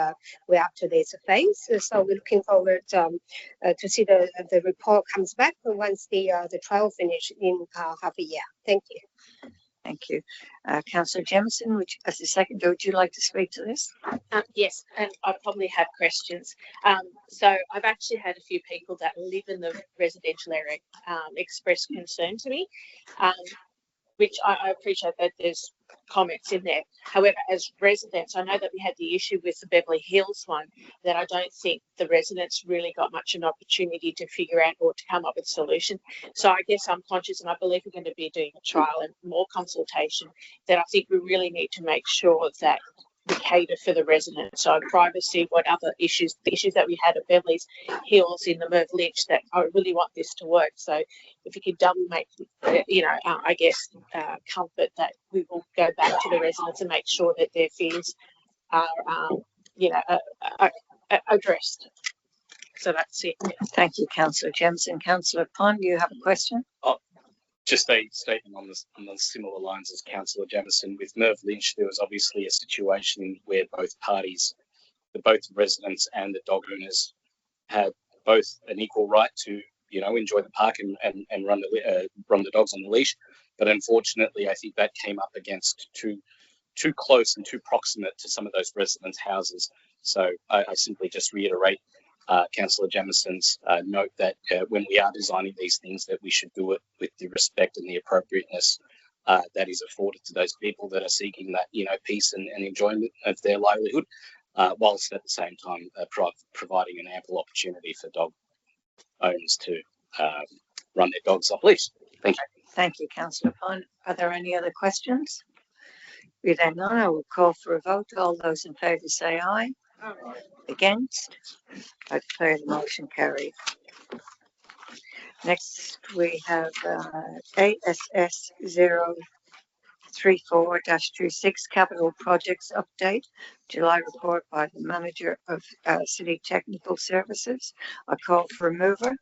we're up to this phase. So we're looking forward to see the report comes back once the trial finish in half a year. Thank you. Thank you. Councillor Jameson, as the secretary, would you like to speak to this? Yes, and I probably have questions. So I've actually had a few people that live in the residential area express concern to me, which I appreciate that there's comments in there. However, as residents, I know that we had the issue with the Beverly Hills one, that I don't think the residents really got much an opportunity to figure out or to come up with a solution. So I guess I'm conscious, and I believe we're going to be doing a trial and more consultation, that I think we really need to make sure that we cater for the residents. So privacy, what other issues, the issues that we had at Beverly Hills in the Merv Lynch, that I really want this to work. So if you could double make, you know, I guess comfort that we will go back to the residents and make sure that their fears are, you know, addressed. So that's it. Thank you, Councillor Jameson. Councillor Pond, do you have a question? Just a statement on the similar lines as Councillor Jameson. With Merv Lynch, there was obviously a situation where both parties, both the residents and the dog owners, had both an equal right to, you know, enjoy the park and run the dogs on the leash. But unfortunately, I think that came up against too close and too proximate to some of those residents' houses. So I simply just reiterate Councillor Jameson's note that when we are designing these things, that we should do it with the respect and the appropriateness that is afforded to those people that are seeking that, peace and enjoyment of their livelihood, whilst at the same time providing an ample opportunity for dog owners to run their dogs off leash. Thank you. Thank you, Councillor Pond. Are there any other questions? If there are none, I will call for a vote. All those in favour say aye. Against? I declare the motion carried. Next, we have ASS 034-26 Capital Projects Update, July report by the Manager of City Technical Services. I call for a mover.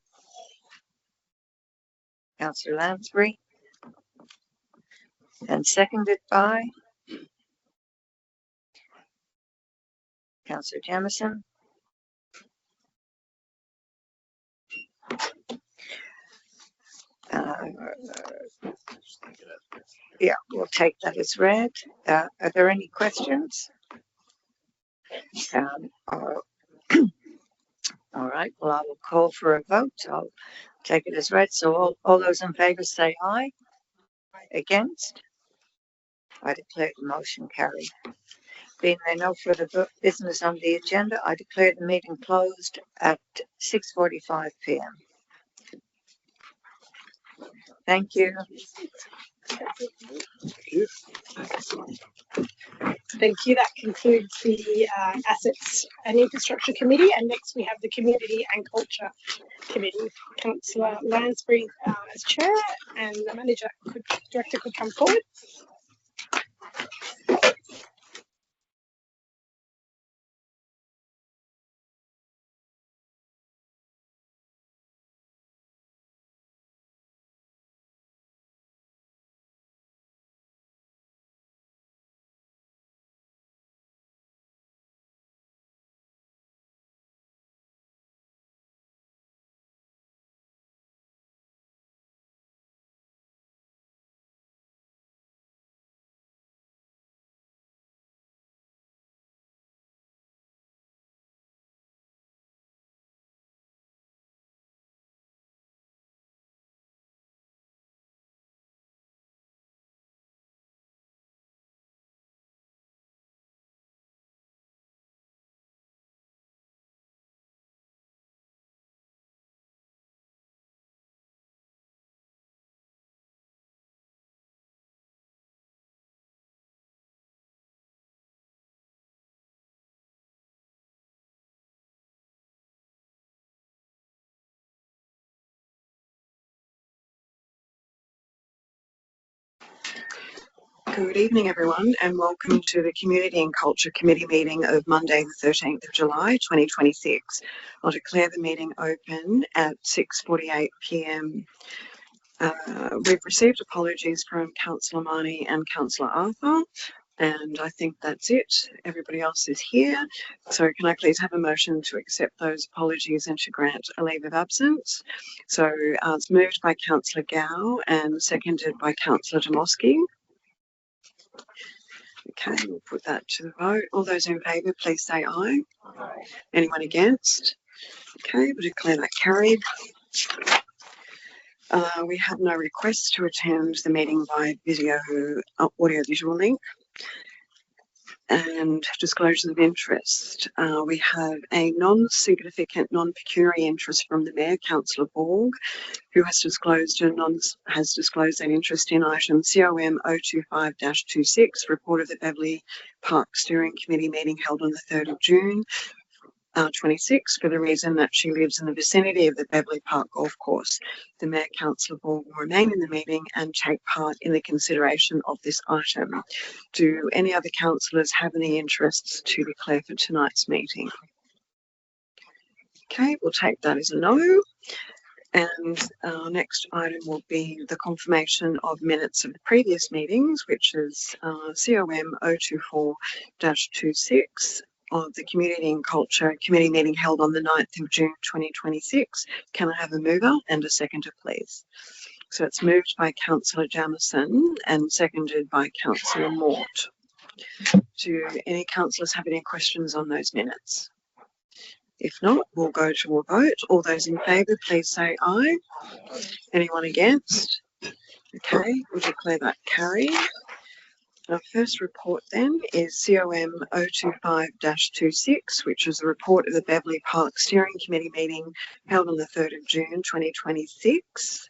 Councillor Lansbury. And seconded by Councillor Jamieson. Yeah, we'll take that as read. Are there any questions? All right, well, I will call for a vote. I'll take it as read. So all those in favour say aye. Against? I declare the motion carried. Being there no further business on the agenda, I declare the meeting closed at 6:45 p.m. Thank you. Thank you. That concludes the Assets and Infrastructure Committee. And next we have the Community and Culture Committee. Councillor Lansbury as Chair, and the Director could come forward. Good evening, everyone, and welcome to the Community and Culture Committee meeting of Monday, the 13th of July, 2026. I'll declare the meeting open at 6:48 p.m. We've received apologies from Councillor Marnie and Councillor Arthur, and I think that's it. Everybody else is here. So can I please have a motion to accept those apologies and to grant a leave of absence? So it's moved by Councillor Gow and seconded by Councillor Demoski. Okay, we'll put that to the vote. All those in favour, please say aye. Aye. Anyone against? Okay, we'll declare that carried. We have no requests to attend the meeting by audio-visual link. And disclosures of interest. We have a non-significant, non-pecuniary interest from the Mayor, Councillor Borg, who has disclosed an interest in item COM 025-26, report of the Beverley Park Steering Committee meeting held on the 3rd of June 26, for the reason that she lives in the vicinity of the Beverley Park Golf Course. The Mayor, Councillor Borg, will remain in the meeting and take part in the consideration of this item. Do any other councillors have any interests to declare for tonight's meeting? Okay, we'll take that as a no. And our next item will be the confirmation of minutes of the previous meetings, which is COM 024-26. Of the Community and Culture Committee meeting held on the 9th of June 2026. Can I have a mover and a seconder, please? So it's moved by Councillor Jamieson and seconded by Councillor Mort. Do any councillors have any questions on those minutes? If not, we'll go to a vote. All those in favour, please say aye. Anyone against? Okay, we'll declare that carried. Our first report then is COM 025-26, which is a report of the Beverley Park Steering Committee meeting held on the 3rd of June 2026.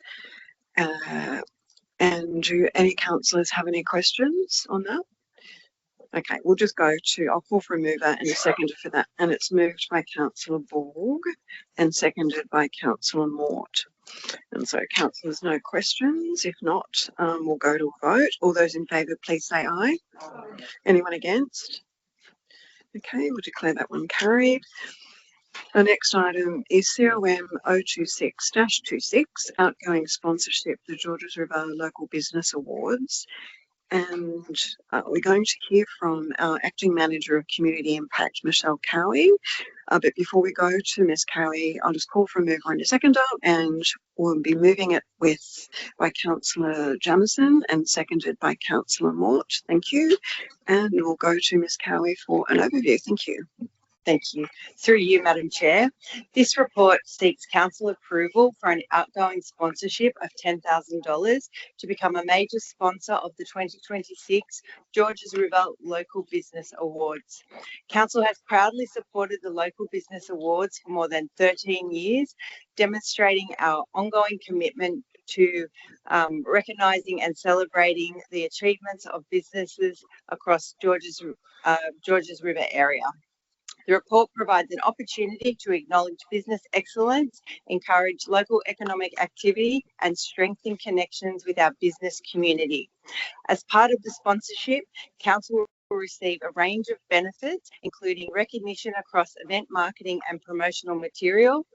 And do any councillors have any questions on that? Okay, we'll just go to, I'll call for a mover and a seconder for that. And it's moved by Councillor Borg and seconded by Councillor Mort. And so councillors, no questions. If not, we'll go to a vote. All those in favour, please say aye. Anyone against? Okay, we'll declare that one carried. The next item is COM 026-26, outgoing sponsorship, the Georges River Local Business Awards. And we're going to hear from our Acting Manager of Community Impact, Michelle Cowie. But before we go to Ms. Cowie, I'll just call for a mover and a seconder, and we'll be moving it by Councillor Jamieson and seconded by Councillor Mort. Thank you. And we'll go to Ms. Cowie for an overview. Thank you. Thank you. Through you, Madam Chair, this report seeks council approval for an outgoing sponsorship of $10,000 to become a major sponsor of the 2026 Georges River Local Business Awards. Council has proudly supported the Local Business Awards for more than 13 years, demonstrating our ongoing commitment to recognising and celebrating the achievements of businesses across Georges River area. The report provides an opportunity to acknowledge business excellence, encourage local economic activity, and strengthen connections with our business community. As part of the sponsorship, council will receive a range of benefits, including recognition across event marketing and promotional material,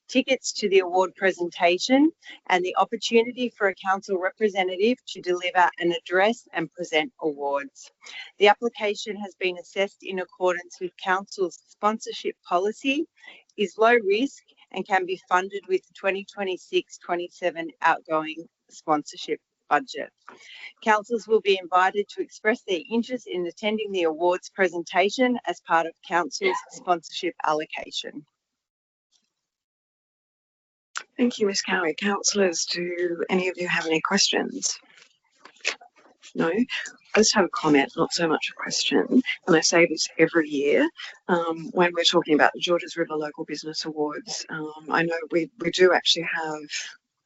tickets to the award presentation, and the opportunity for a council representative to deliver an address and present awards. The application has been assessed in accordance with council's sponsorship policy, is low risk, and can be funded with the 2026-27 outgoing sponsorship budget. Councillors will be invited to express their interest in attending the awards presentation as part of council's sponsorship allocation. Thank you, Ms. Cowie. Councillors, do any of you have any questions? No? I just have a comment, not so much a question, and I say this every year when we're talking about the Georges River Local Business Awards. I know we do actually have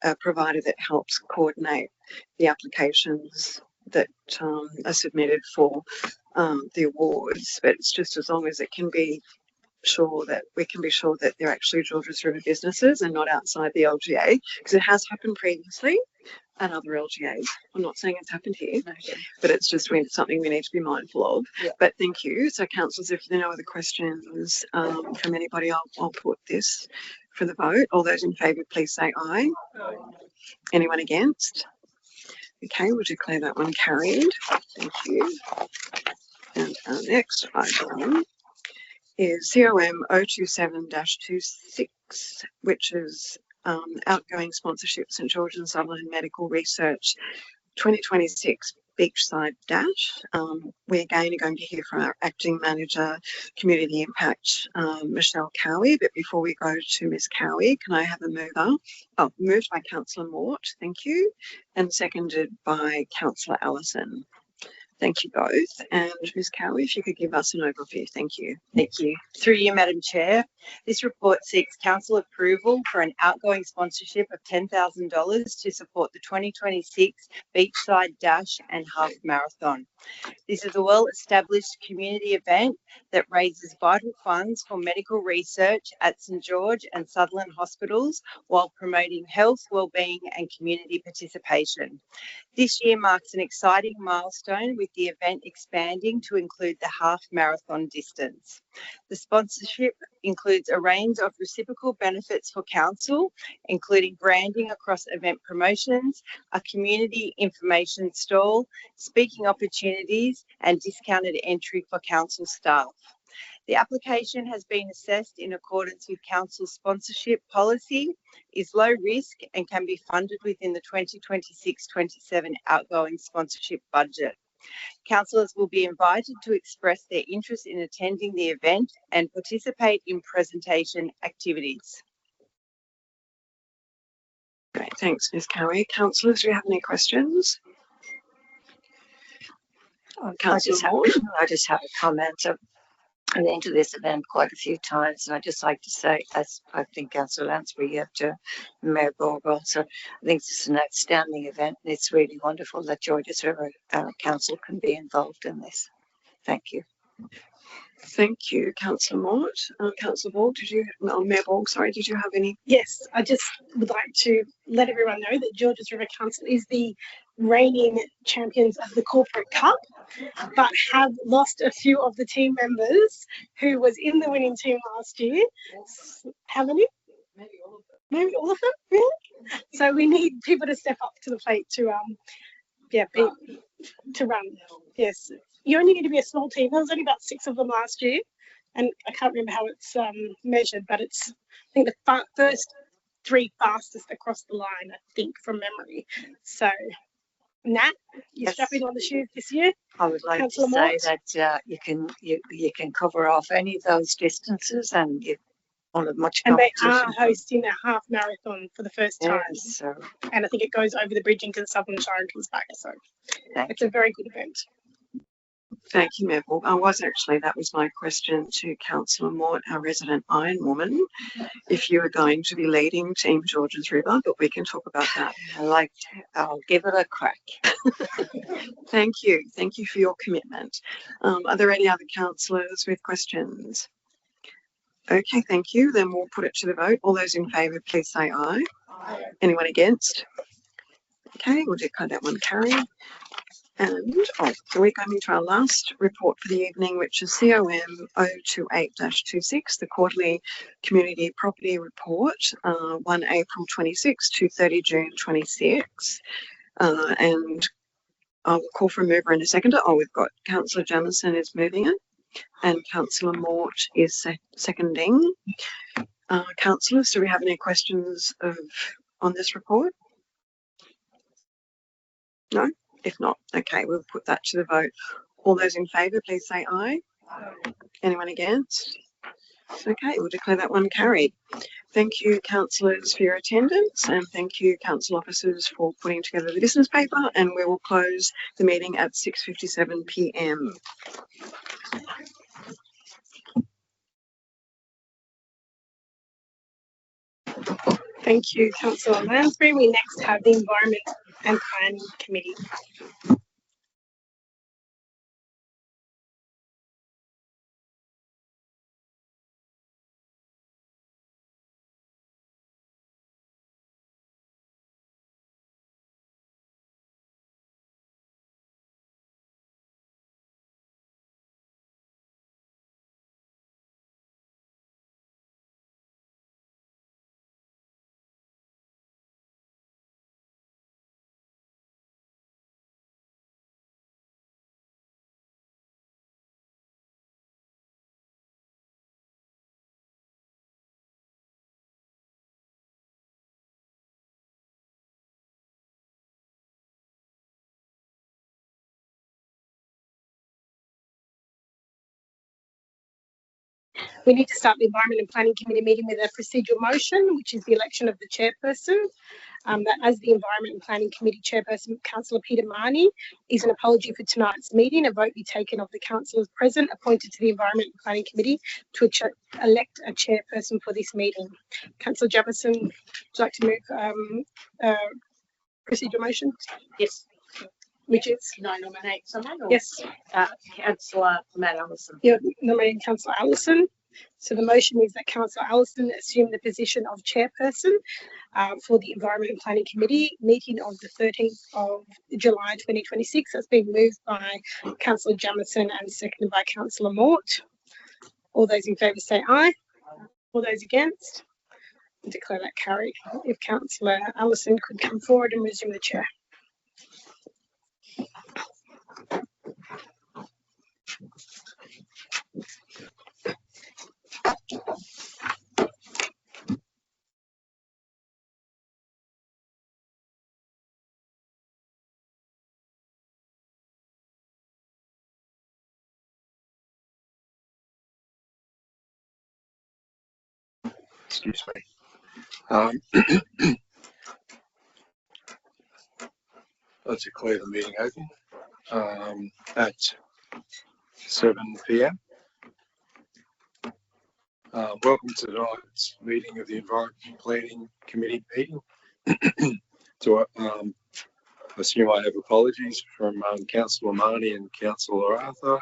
a provider that helps coordinate the applications that are submitted for the awards, but it's just as long as it can be sure that we can be sure that they're actually Georges River businesses and not outside the LGA, because it has happened previously at other LGAs. I'm not saying it's happened here, but it's just something we need to be mindful of. Yeah. But thank you. So councillors, if there are no other questions from anybody, I'll put this for the vote. All those in favour, please say aye. Aye. Anyone against? Okay, we'll declare that one carried. Thank you. And our next item is COM 027-26, which is outgoing sponsorship St George and Sutherland Medical Research 2026 Beachside Dash. We again are going to hear from our Acting Manager Community Impact, Michelle Cowie. But before we go to Ms. Cowie, can I have a mover? Oh, moved by Councillor Mort, thank you, and seconded by Councillor Allison. Thank you both. And Ms. Cowie, if you could give us an overview. Thank you. Thank you. Through you, Madam Chair, this report seeks council approval for an outgoing sponsorship of $10,000 to support the 2026 Beachside Dash and Half Marathon. This is a well-established community event that raises vital funds for medical research at St George and Sutherland hospitals while promoting health, wellbeing and community participation. This year marks an exciting milestone with the event expanding to include the half marathon distance. The sponsorship includes a range of reciprocal benefits for council, including branding across event promotions, a community information stall, speaking opportunities, and discounted entry for council staff. The application has been assessed in accordance with council sponsorship policy, is low risk and can be funded within the 2026-27 outgoing sponsorship budget. Councillors will be invited to express their interest in attending the event and participate in presentation activities. Great, thanks, Ms. Cowie. Councillors, do you have any questions? I Councillor just have, Maud? I just have a comment. I've been to this event quite a few times, and I just like to say, as I think Councillor Lansbury, you have to, Mayor Borg also, I think this is an outstanding event, and it's really wonderful that Georges River Council can be involved in this. Thank you. Thank you, Councillor Maud. Councillor Borg, Mayor Borg, sorry, did you have any? Yes, I just would like to let everyone know that Georges River Council is the reigning champions of the Corporate Cup, but have lost a few of the team members who was in the winning team last year. How many? Maybe all of them, really? So we need people to step up to the plate to run. Yes, you only need to be a small team. There was only about 6 of them last year, and I can't remember how it's measured, but it's, I think, the first 3 fastest across the line, I think, from memory. So Nat, you're Yes. strapping on the shoes this year. I would like Councillor to say Mort? that you can cover off any of those distances, and you won't have much And they competition. are hosting a half marathon for the first time. Yes, so And I think it goes over the bridge into Southern Shire and comes back. So it's a very good event. Thank you, Mayor Borg. That was my question to Councillor Mort, our resident Ironwoman, if you were going to be leading Team Georges River, but we can talk about that. I'll give it a crack. Thank you. Thank you for your commitment. Are there any other councillors with questions? Okay, thank you. Then we'll put it to the vote. All those in favour, please say aye. Aye. Anyone against? Okay, we'll declare that one carried. And so we're going to our last report for the evening, which is COM 028-26, the quarterly community property report, 1 April 26 to 30 June 26. And I'll call for a mover and a seconder. We've got Councillor Jamieson is moving it, and Councillor Mort is seconding. Councillors, do we have any questions on this report? No? If not, okay, we'll put that to the vote. All those in favour, please say aye. Aye. Anyone against? Okay, we'll declare that one carried. Thank you, councillors, for your attendance, and thank you, council officers, for putting together the business paper, and we will close the meeting at 6:57 p.m. Thank you, Councillor Lansbury. We next have the Environment and Planning Committee. We need to start the Environment and Planning Committee meeting with a procedural motion, which is the election of the chairperson. That as the Environment and Planning Committee chairperson, Councillor Peter Marnie, is an apology for tonight's meeting. A vote be taken of the councillors present appointed to the Environment and Planning Committee to elect a chairperson for this meeting. Councillor Jamieson, would you like to move procedural motion? Yes. Which is? Can I nominate someone? Or? Yes. Councillor Matt Allison. You're nominating Councillor Allison. So the motion is that Councillor Allison assume the position of chairperson for the Environment and Planning Committee meeting of the 13th of July 2026. That's been moved by Councillor Jamieson and seconded by Councillor Mort. All those in favour say aye. All those against? I declare that carried. If Councillor Allison could come forward and resume the chair. Excuse me. I declare the meeting open at 7 p.m. Welcome to tonight's meeting of the Environment Planning Committee meeting. So I assume I have apologies from Councillor Marnie and Councillor Arthur.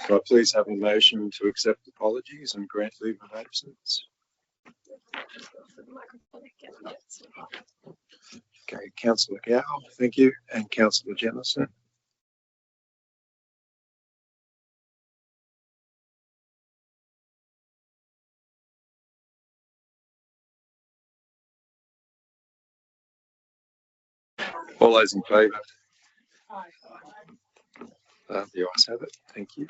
Can I please have a motion to accept apologies and grant leave of absence? Okay, Councillor Gow, thank you, and Councillor Jemison. All those in favour? The ayes have it. Thank you.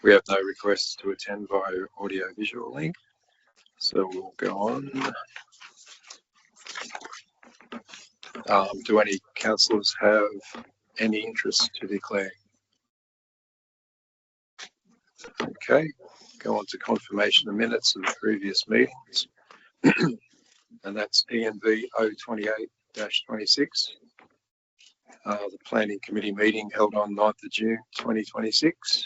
We have no requests to attend via audio-visual link, so we'll go on. Do any councillors have any interest to declare? Okay, go on to confirmation of minutes of the previous meetings, and that's ENV 028-26. The Planning Committee meeting held on 9th of June 2026.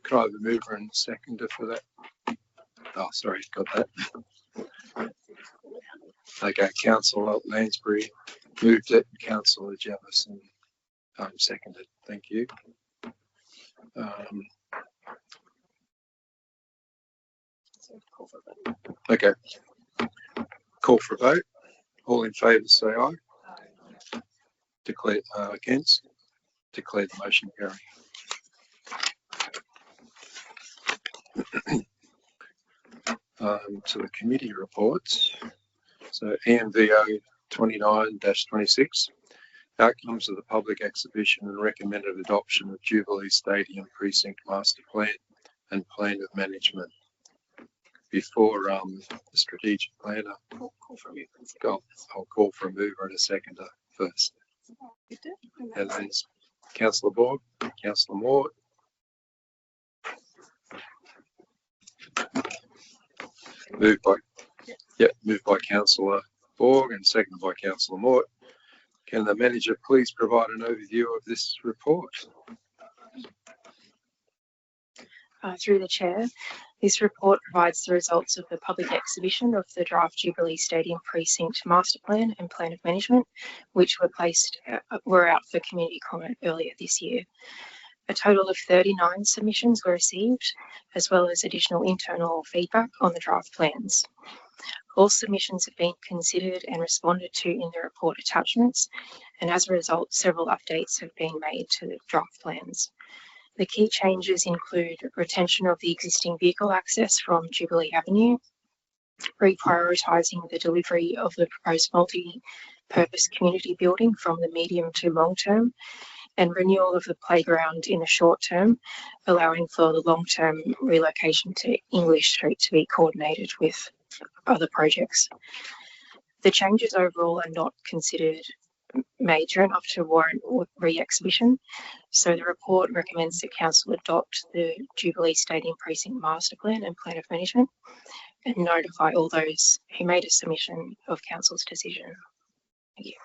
Could I have a mover and seconder for that? Oh, sorry, got that. Okay, Councillor Lansbury moved it, Councillor Jefferson seconded. Thank you. Okay, call for a vote. All in favour say aye. Declare against. Declare the motion carried. To the committee reports. So ENVO 29-26, outcomes of the public exhibition and recommended adoption of Jubilee Stadium Precinct Master Plan and Plan of Management. Before the strategic planner, I'll call for a mover and a seconder first. And then Councillor Borg, Councillor Mort. Moved by Councillor Borg and seconded by Councillor Mort. Can the manager please provide an overview of this report? Through the chair, this report provides the results of the public exhibition of the draft Jubilee Stadium Precinct Master Plan and Plan of Management, which were out for community comment earlier this year. A total of 39 submissions were received, as well as additional internal feedback on the draft plans. All submissions have been considered and responded to in the report attachments, and as a result, several updates have been made to the draft plans. The key changes include retention of the existing vehicle access from Jubilee Avenue, reprioritising the delivery of the proposed multi-purpose community building from the medium to long term, and renewal of the playground in the short term, allowing for the long-term relocation to English Street to be coordinated with other projects. The changes overall are not considered major enough to warrant re-exhibition, so the report recommends that Council adopt the Jubilee Stadium Precinct Master Plan and Plan of Management and notify all those who made a submission of Council's decision. Thank you.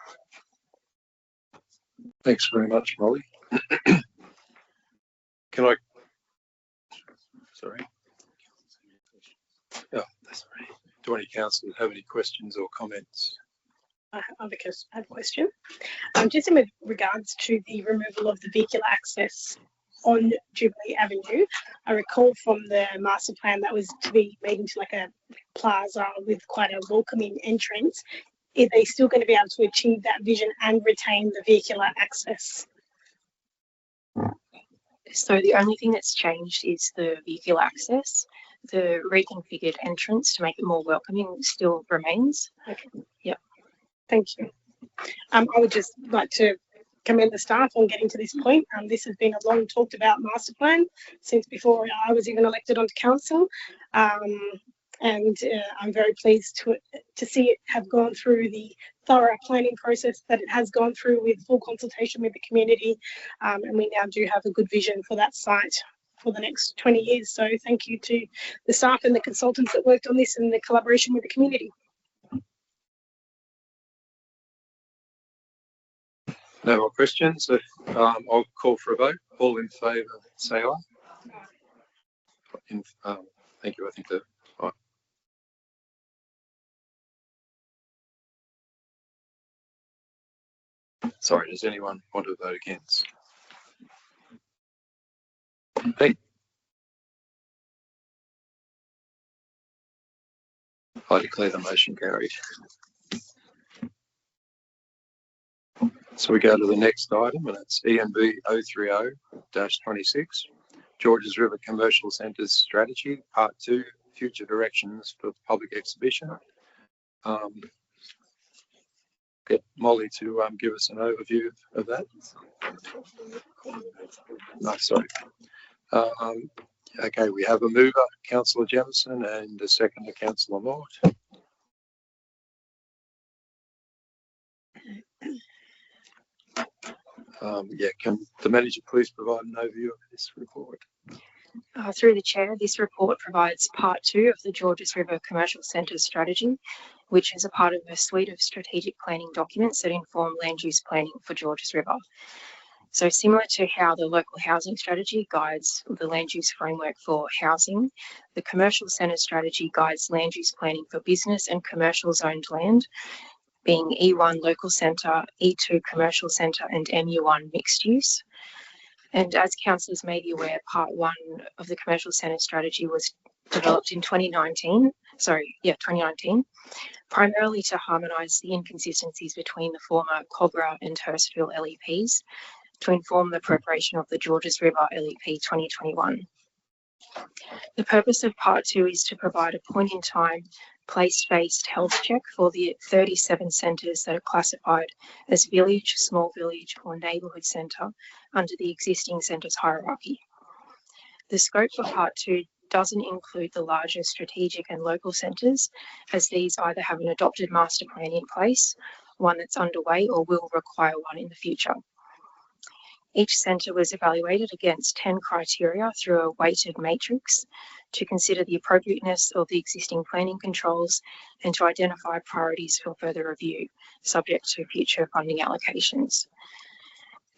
Thanks very much, Molly. Do any councillors have any questions or comments? I have a question. Just in regards to the removal of the vehicular access on Jubilee Avenue, I recall from the master plan that was to be made into like a plaza with quite a welcoming entrance. Are they still going to be able to achieve that vision and retain the vehicular access? So the only thing that's changed is the vehicular access. The reconfigured entrance to make it more welcoming still remains. Okay. Yep. Thank you. I would just like to commend the staff on getting to this point. This has been a long talked about master plan since before I was even elected onto council. And I'm very pleased to see it have gone through the thorough planning process that it has gone through with full consultation with the community. And we now do have a good vision for that site for the next 20 years. So thank you to the staff and the consultants that worked on this and the collaboration with the community. No more questions. I'll call for a vote. All in favour, say aye. Thank you. I think that. Aye. Sorry, does anyone want to vote against? Pete? I declare the motion carried. So we go to the next item, and it's ENV 030-26, Georges River Commercial Centres Strategy, Part 2, Future Directions for Public Exhibition. Get Molly to give us an overview of that. No, sorry. Okay, we have a mover, Councillor Jamieson, and a seconder, Councillor Mort. Can the manager please provide an overview of this report? Through the chair, this report provides part 2 of the Georges River Commercial Centres Strategy, which is a part of a suite of strategic planning documents that inform land use planning for Georges River. So similar to how the local housing strategy guides the land use framework for housing, the commercial centre strategy guides land use planning for business and commercial zoned land, being E1 local centre, E2 commercial centre and MU1 mixed use. And as councillors may be aware, part 1 of the commercial centre strategy was developed in 2019, primarily to harmonise the inconsistencies between the former Cogra and Hurstville LEPs to inform the preparation of the Georges River LEP 2021. The purpose of part 2 is to provide a point in time, place-based health check for the 37 centres that are classified as village, small village or neighbourhood centre under the existing centres hierarchy. The scope for part 2 doesn't include the larger strategic and local centres, as these either have an adopted master plan in place, one that's underway, or will require one in the future. Each centre was evaluated against 10 criteria through a weighted matrix to consider the appropriateness of the existing planning controls and to identify priorities for further review, subject to future funding allocations.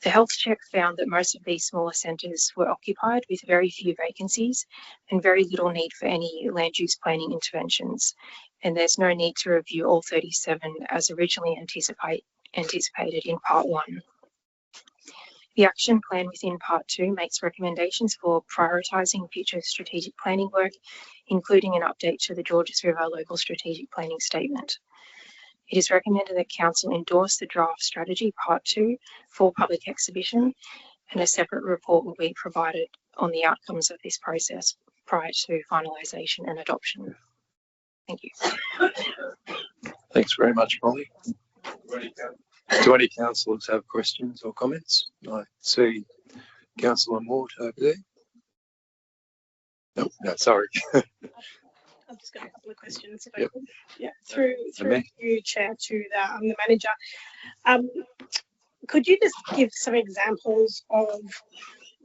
The health check found that most of these smaller centres were occupied with very few vacancies and very little need for any land use planning interventions. And there's no need to review all 37 as originally anticipated in part 1. The action plan within part 2 makes recommendations for prioritising future strategic planning work, including an update to the Georges River Local Strategic Planning Statement. It is recommended that Council endorse the draft strategy part 2 for public exhibition, and a separate report will be provided on the outcomes of this process prior to finalisation and adoption. Thank you. Thanks very much, Molly. Do any councillors have questions or comments? I see Councillor Mort over there. No, sorry. I've just got a couple of questions. If I could. Yeah, through you, Chair, to the manager. Could you just give some examples of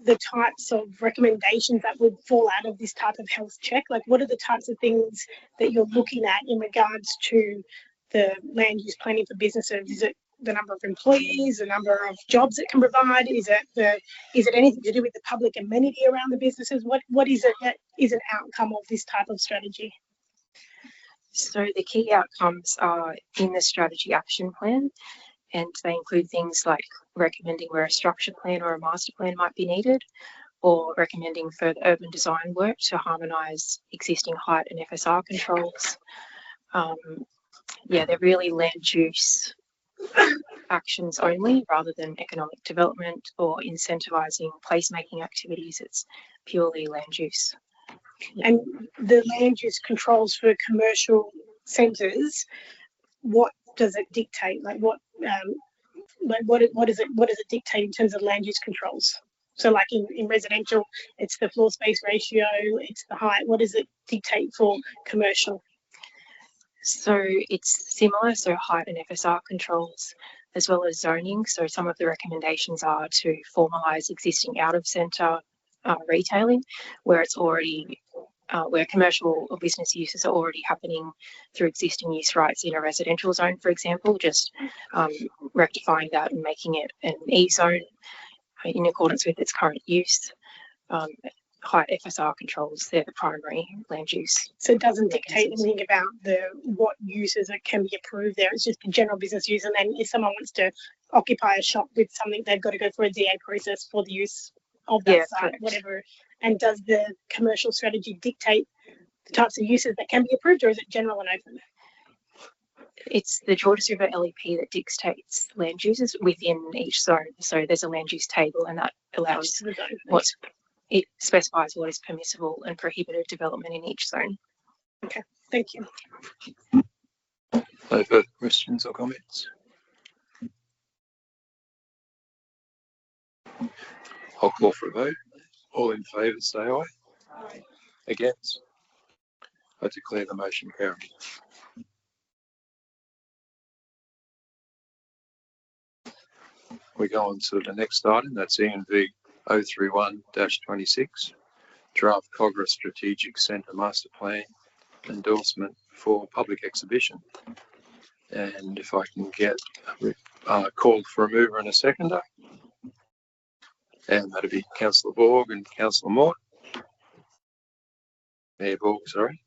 the types of recommendations that would fall out of this type of health check? Like, what are the types of things that you're looking at in regards to the land use planning for businesses? Is it the number of employees, the number of jobs it can provide? Is it anything to do with the public amenity around the businesses? What is it that is an outcome of this type of strategy? So the key outcomes are in the strategy action plan, and they include things like recommending where a structure plan or a master plan might be needed, or recommending further urban design work to harmonise existing height and FSR controls. They're really land use actions only rather than economic development or incentivising placemaking activities. It's purely land use. And the land use controls for commercial centres, what does it dictate? Like what does it dictate in terms of land use controls? So like in residential, it's the floor space ratio, it's the height. What does it dictate for commercial? So it's similar, so height and FSR controls, as well as zoning. So some of the recommendations are to formalise existing out of centre retailing, where it's already where commercial or business uses are already happening through existing use rights in a residential zone, for example, just rectifying that and making it an E zone in accordance with its current use. High FSR controls, they're the primary land use. So it doesn't dictate anything about what uses that can be approved there. It's just a general business use, and then if someone wants to occupy a shop with something, they've got to go through a DA process for the use of that site, correct. whatever. And does the commercial strategy dictate the types of uses that can be approved, or is it general and open? It's the Georges River LEP that dictates land uses within each zone. So there's a land use table, and that allows it specifies what is permissible and prohibited development in each zone. Okay, thank you. No further questions or comments? I'll call for a vote. All in favour say aye. Aye. Against? I declare the motion carried. We go on to the next item, that's ENV 031-26, Draft Cogra Strategic Centre Master Plan endorsement for public exhibition. And if I can get called for a mover and a seconder. And that'll be Councillor Borg and Councillor Mort. Mayor Borg, sorry.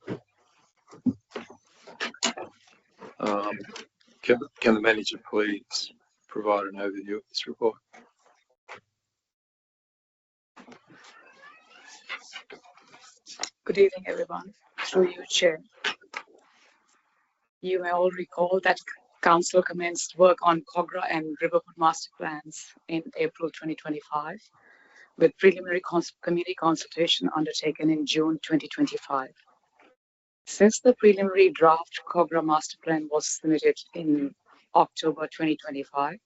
Can the manager please provide an overview of this report? Good evening, everyone. Through you, Chair. You may all recall that Council commenced work on Cogra and Riverport Master Plans in April 2025, with preliminary community consultation undertaken in June 2025. Since the preliminary draft Cogra Master Plan was submitted in October 2025,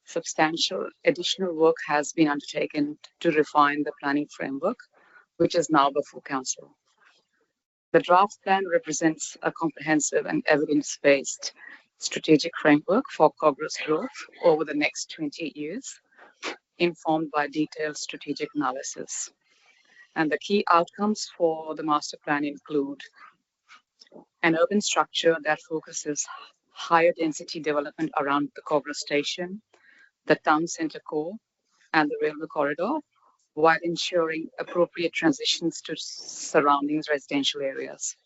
substantial additional work has been undertaken to refine the planning framework, which is now before Council. The draft plan represents a comprehensive and evidence-based strategic framework for Cogra's growth over the next 20 years, informed by detailed strategic analysis. And the key outcomes for the master plan include an urban structure that focuses higher density development around the Cogra station, the town centre core, and the railway corridor, while ensuring appropriate transitions to surrounding residential areas.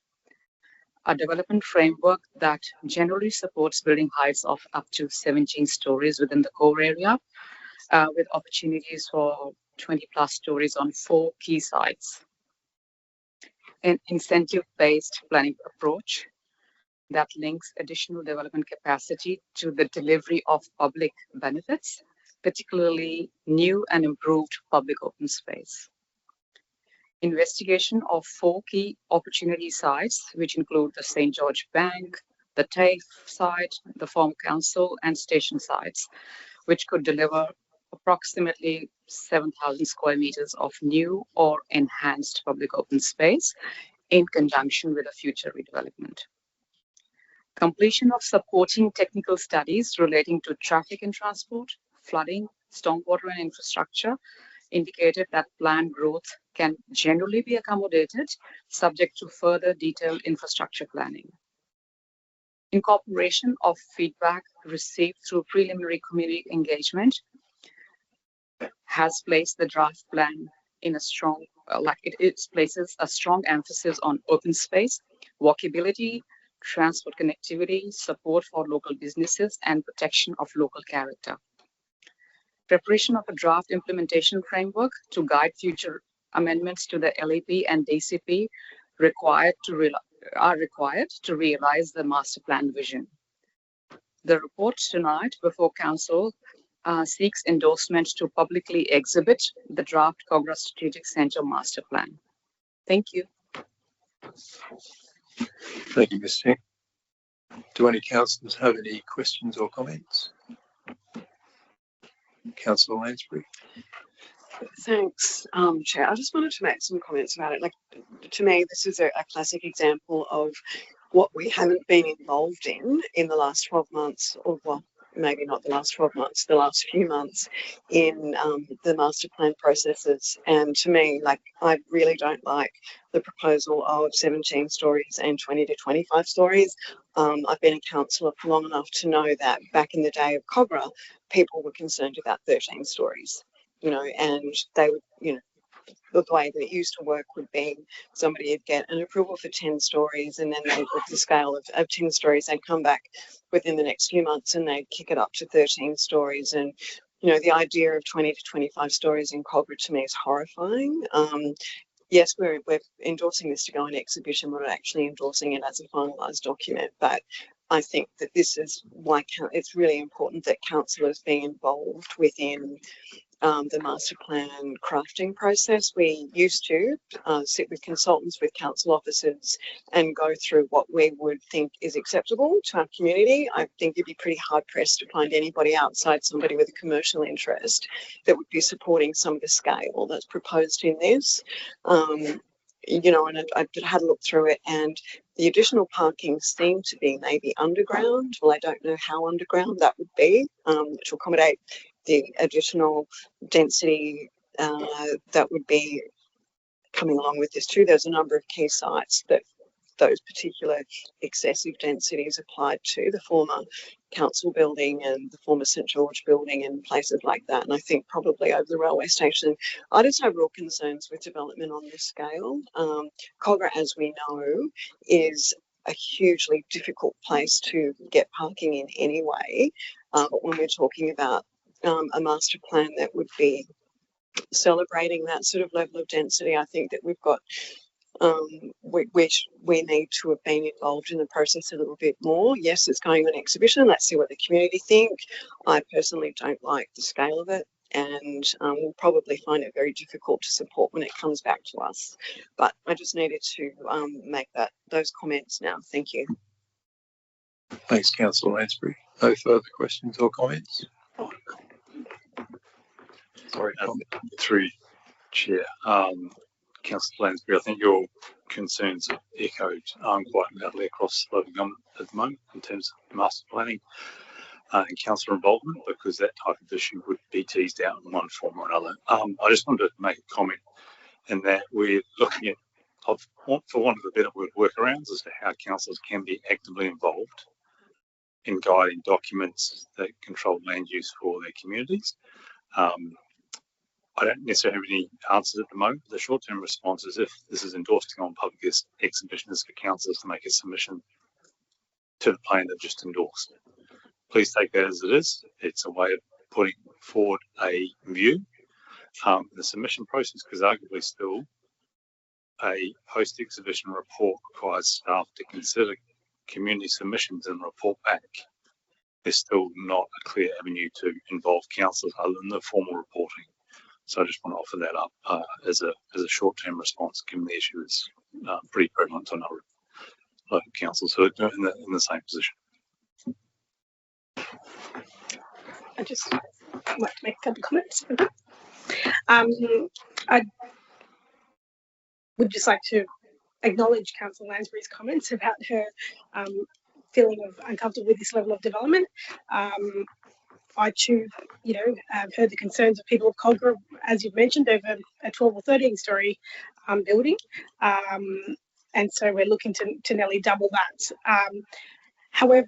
A development framework that generally supports building heights of up to 17 stories within the core area, with opportunities for 20+ stories on 4 key sites. An incentive-based planning approach that links additional development capacity to the delivery of public benefits, particularly new and improved public open space. Investigation of 4 key opportunity sites, which include the St. George Bank, the TAFE site, the former council, and station sites, which could deliver approximately 7,000 square meters of new or enhanced public open space in conjunction with a future redevelopment. Completion of supporting technical studies relating to traffic and transport, flooding, stormwater and infrastructure indicated that planned growth can generally be accommodated subject to further detailed infrastructure planning. Incorporation of feedback received through preliminary community engagement has placed the draft plan in a strong, it places a strong emphasis on open space, walkability, transport connectivity, support for local businesses, and protection of local character. Preparation of a draft implementation framework to guide future amendments to the LEP and DCP are required to realize the master plan vision. The report tonight before Council seeks endorsement to publicly exhibit the draft Cogra Strategic Centre Master Plan. Thank you. Thank you, Ms. Singh. Do any councillors have any questions or comments? Councillor Lansbury. Thanks, Chair. I just wanted to make some comments about it. Like, to me, this is a classic example of what we haven't been involved in the last 12 months, or well, maybe not the last 12 months, the last few months in the master plan processes. And to me, like, I really don't like the proposal of 17 stories and 20 to 25 stories. I've been a councillor for long enough to know that back in the day of Cogra, people were concerned about 13 stories, you know, and they would, you know, the way that it used to work would be somebody would get an approval for 10 stories, and then they, with the scale of 10 stories, they'd come back within the next few months and they'd kick it up to 13 stories. And, you know, the idea of 20 to 25 stories in Cogra to me is horrifying. Yes, we're endorsing this to go on exhibition. We're not actually endorsing it as a finalised document, but I think that this is why it's really important that councillors be involved within the master plan crafting process. We used to sit with consultants, with council officers, and go through what we would think is acceptable to our community. I think you'd be pretty hard pressed to find anybody outside somebody with a commercial interest that would be supporting some of the scale that's proposed in this. You know, and I had a look through it, and the additional parking seemed to be maybe underground. Well, I don't know how underground that would be to accommodate the additional density that would be coming along with this too. There's a number of key sites that those particular excessive densities applied to, the former council building and the former St George building and places like that. And I think probably over the railway station, I just have real concerns with development on this scale. Cogra, as we know, is a hugely difficult place to get parking in anyway. But when we're talking about a master plan that would be celebrating that sort of level of density, I think that we've got we need to have been involved in the process a little bit more. Yes, it's going on exhibition. Let's see what the community think. I personally don't like the scale of it, and we'll probably find it very difficult to support when it comes back to us. But I just needed to make those comments now. Thank you. Thanks, Councillor Lansbury. No further questions or comments? Sorry, through Chair. Councillor Lansbury, I think your concerns are echoed quite loudly across local government at the moment in terms of master planning and councillor involvement, because that type of issue would be teased out in one form or another. I just wanted to make a comment in that we're looking at, for want of a better word, workarounds as to how councillors can be actively involved in guiding documents that control land use for their communities. I don't necessarily have any answers at the moment. The short-term response is, if this is endorsed on public exhibition, is for councillors to make a submission to the plan they've just endorsed. Please take that as it is. It's a way of putting forward a view. The submission process, because arguably still a post-exhibition report requires staff to consider community submissions and report back. There's still not a clear avenue to involve councillors other than the formal reporting. So I just want to offer that up as a short-term response, given the issue is pretty prevalent on other local councils who are in the same position. I just might make a couple of comments. I would just like to acknowledge Councillor Lansbury's comments about her feeling of uncomfortable with this level of development. I too, you know, have heard the concerns of people of Cogra, as you've mentioned, over a 12 or 13 story building. And so we're looking to nearly double that. However,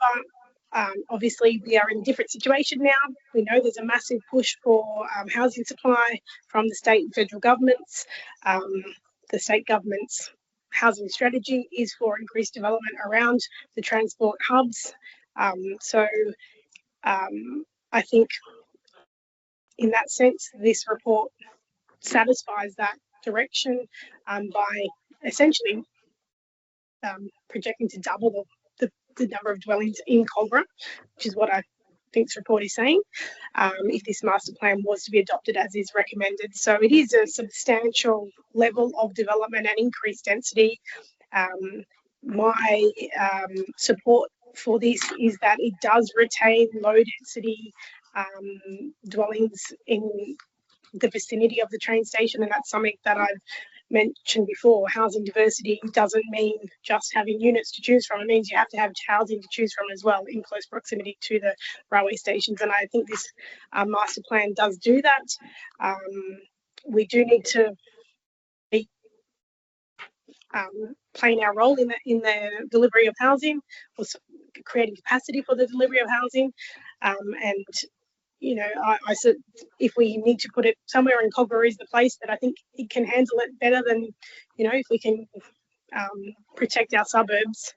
obviously we are in a different situation now. We know there's a massive push for housing supply from the state and federal governments. The state government's housing strategy is for increased development around the transport hubs. I think in that sense, this report satisfies that direction by essentially projecting to double the number of dwellings in Cogra, which is what I think this report is saying, if this master plan was to be adopted as is recommended. So it is a substantial level of development and increased density. My support for this is that it does retain low density dwellings in the vicinity of the train station, and that's something that I've mentioned before, housing diversity doesn't mean just having units to choose from. It means you have to have housing to choose from as well in close proximity to the railway stations. And I think this master plan does do that. We do need to be playing our role in the delivery of housing, or creating capacity for the delivery of housing, and you know, I said if we need to put it somewhere, in Cogra is the place that I think it can handle it better than, you know, if we can protect our suburbs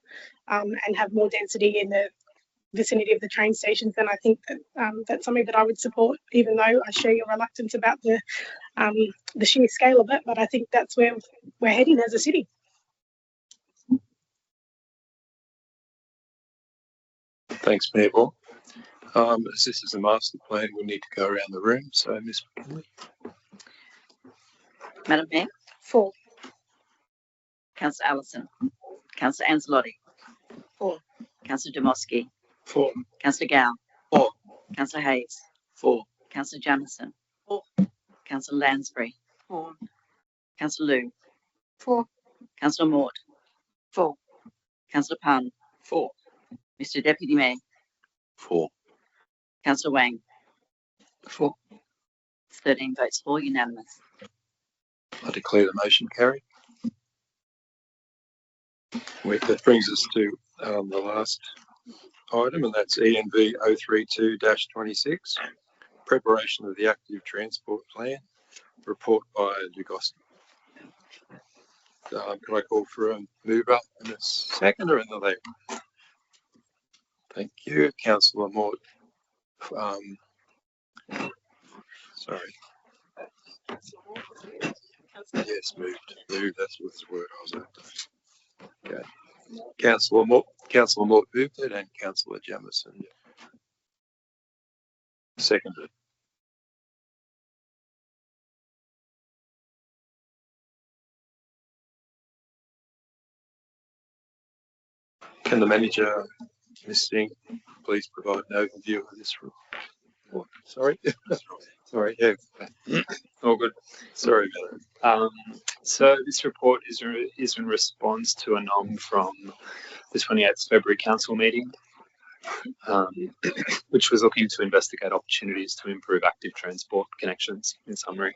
and have more density in the vicinity of the train stations, then I think that that's something that I would support, even though I share your reluctance about the sheer scale of it. But I think that's where we're heading as a city. Thanks, Mabel. As this is a master plan, we need to go around the room. So, Ms. McKinley. Madam Mayor, 4. Councillor Allison, Councillor Ancelotti, 4. Councillor Demoski, 4. Councillor Gow, 4. Councillor Hayes, 4. Councillor Jamieson, 4. Councillor Lansbury, 4. Councillor Liu, 4. Councillor Mort, 4. Councillor Pan, 4. Mr Deputy Mayor, 4. Councillor Wang, 4. 13 votes for, unanimous. I declare the motion carried. That brings us to the last item, and that's ENV 032-26, preparation of the active transport plan, report by Dugosti. Can I call for a mover and a seconder in the left? Thank you, Councillor Mort. Sorry. Yes, moved. That's what's the word I was after. Okay. Councillor Mort moved it, and Councillor Jamieson seconded. Can the manager, Ms. Singh, please provide an overview of this report? Sorry. Sorry. Yeah. All good. Sorry about that. So this report is in response to a nom from the 28th February Council meeting, which was looking to investigate opportunities to improve active transport connections, in summary.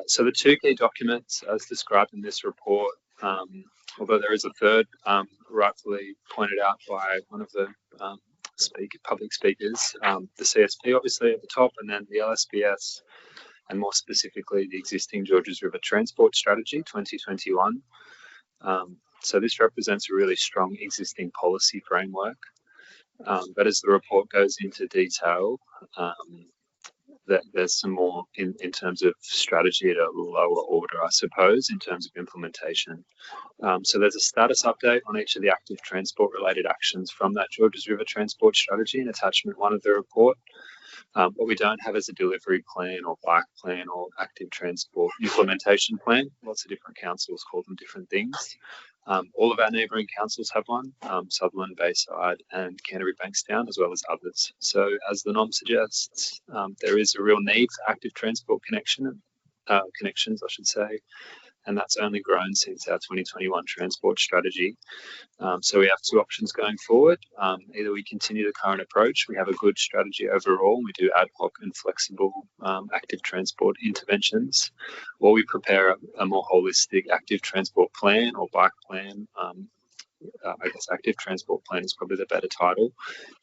So the two key documents, as described in this report, although there is a third, rightfully pointed out by one of the public speakers, the CSP obviously at the top, and then the LSBS, and more specifically the existing Georges River Transport Strategy 2021. So this represents a really strong existing policy framework. But as the report goes into detail, that there's some more in terms of strategy at a lower order, I suppose, in terms of implementation. So there's a status update on each of the active transport related actions from that Georges River Transport Strategy in attachment 1 of the report. What we don't have is a delivery plan or bike plan or active transport implementation plan. Lots of different councils call them different things. All of our neighbouring councils have one, Sutherland, Bayside and Canterbury Bankstown, as well as others. So as the nom suggests, there is a real need for active transport connections, I should say, and that's only grown since our 2021 transport strategy. So we have two options going forward. Either we continue the current approach, we have a good strategy overall, and we do ad hoc and flexible active transport interventions, or we prepare a more holistic active transport plan or bike plan. I guess active transport plan is probably the better title,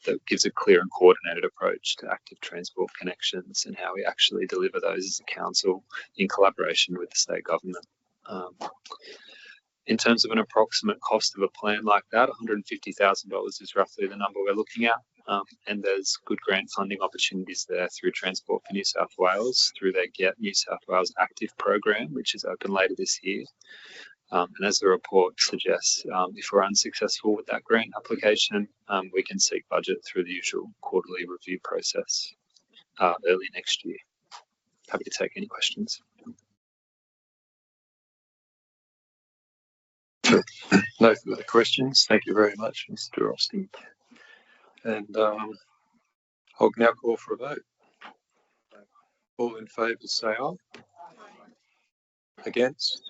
that gives a clear and coordinated approach to active transport connections and how we actually deliver those as a council in collaboration with the state government. In terms of an approximate cost of a plan like that, $150,000 is roughly the number we're looking at. And there's good grant funding opportunities there through Transport for New South Wales, through their Get New South Wales Active program, which is open later this year. And as the report suggests, if we're unsuccessful with that grant application, we can seek budget through the usual quarterly review process early next year. Happy to take any questions. No further questions. Thank you very much, Mr. Rosti. And I'll now call for a vote. All in favour say aye. Against?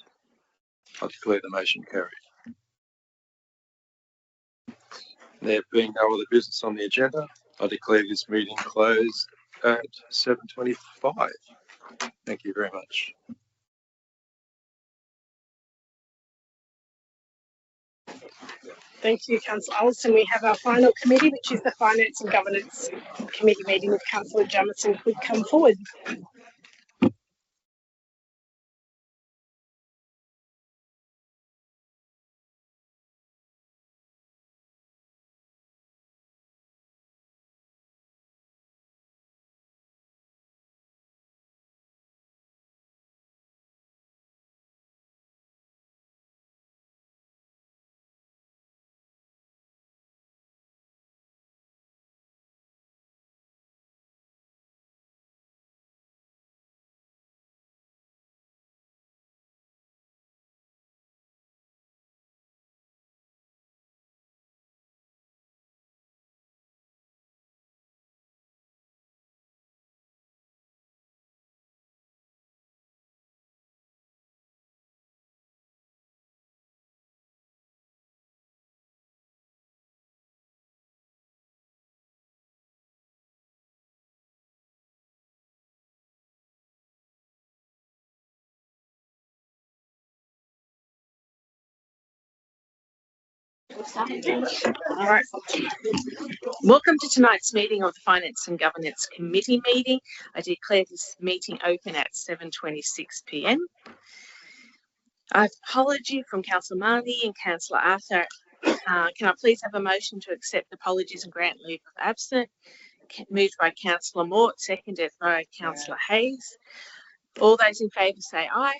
I declare the motion carried. There being no other business on the agenda, I declare this meeting closed at 7:25. Thank you very much. Thank you, Councillor Alston. We have our final committee, which is the Finance and Governance Committee meeting with Councillor Jamieson. Could come forward. All right. Welcome to tonight's meeting of the Finance and Governance Committee meeting. I declare this meeting open at 7:26 p.m. I have apology from Councillor Marnie and Councillor Arthur. Can I please have a motion to accept apologies and grant leave of absence? Moved by Councillor Mort, seconded by Councillor Hayes. All those in favour say aye.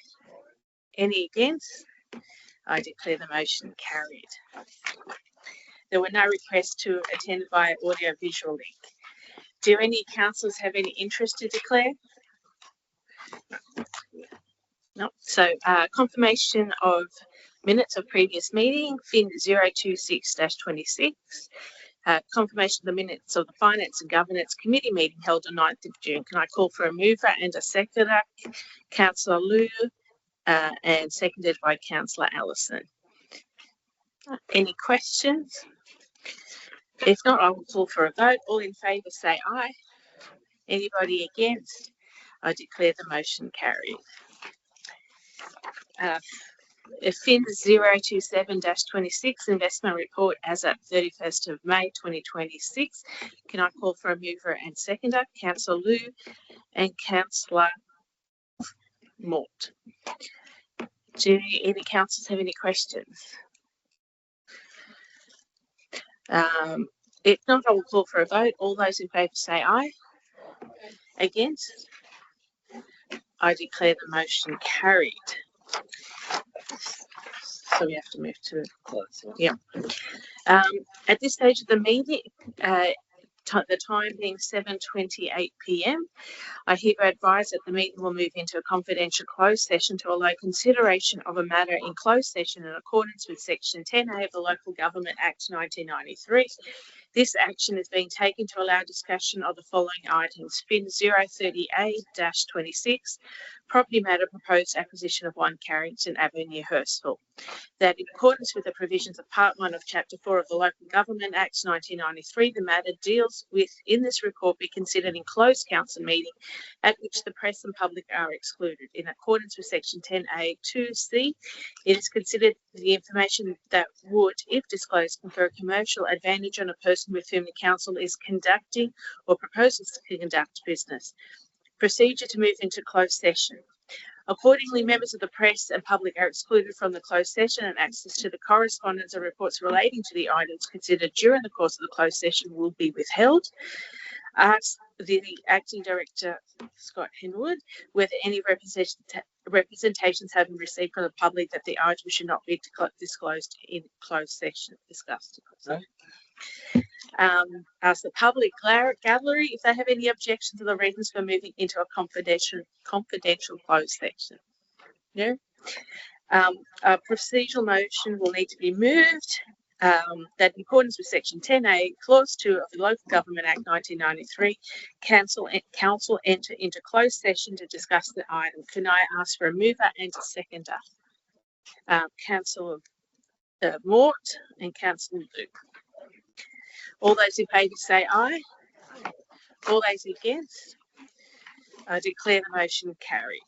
Any against? I declare the motion carried. There were no requests to attend via audio visual link. Do any councillors have any interest to declare? No. So confirmation of minutes of previous meeting, FIN 026-26. Confirmation of the minutes of the Finance and Governance Committee meeting held on 9th of June. Can I call for a mover and a seconder? Councillor Liu and seconded by Councillor Allison. Any questions? If not, I will call for a vote. All in favour say aye. Anybody against? I declare the motion carried. FIN 027-26 investment report as at 31st of May 2026. Can I call for a mover and seconder? Councillor Liu and Councillor Mort. Do any councillors have any questions? If not, I will call for a vote. All those in favour say aye. Against? I declare the motion carried. So we have to move to close. Yeah. At this stage of the meeting, the time being 7:28 p.m. I hereby advise that the meeting will move into a confidential closed session to allow consideration of a matter in closed session in accordance with Section 10A of the Local Government Act 1993. This action is being taken to allow discussion of the following items. FIN 030A-26, property matter proposed acquisition of 1 Carrington Avenue, Hurstville. That in accordance with the provisions of Part 1 of Chapter 4 of the Local Government Act 1993, the matter deals with, in this report, be considered in closed council meeting at which the press and public are excluded. In accordance with Section 10A(2)(c), it is considered the information that would, if disclosed, confer a commercial advantage on a person with whom the council is conducting or proposes to conduct business. Procedure to move into closed session. Accordingly, members of the press and public are excluded from the closed session, and access to the correspondence and reports relating to the items considered during the course of the closed session will be withheld. Ask the Acting Director, Scott Henwood, whether any representations have been received from the public that the items should not be disclosed in closed session. Discussed. No. Ask the public gallery if they have any objections to the reasons for moving into a confidential closed section. No. A procedural motion will need to be moved that in accordance with Section 10A, Clause 2 of the Local Government Act 1993, council enter into closed session to discuss the item. Can I ask for a mover and a seconder? Councillor Mort and Councillor Luke. All those in favour say aye. All those against? I declare the motion carried.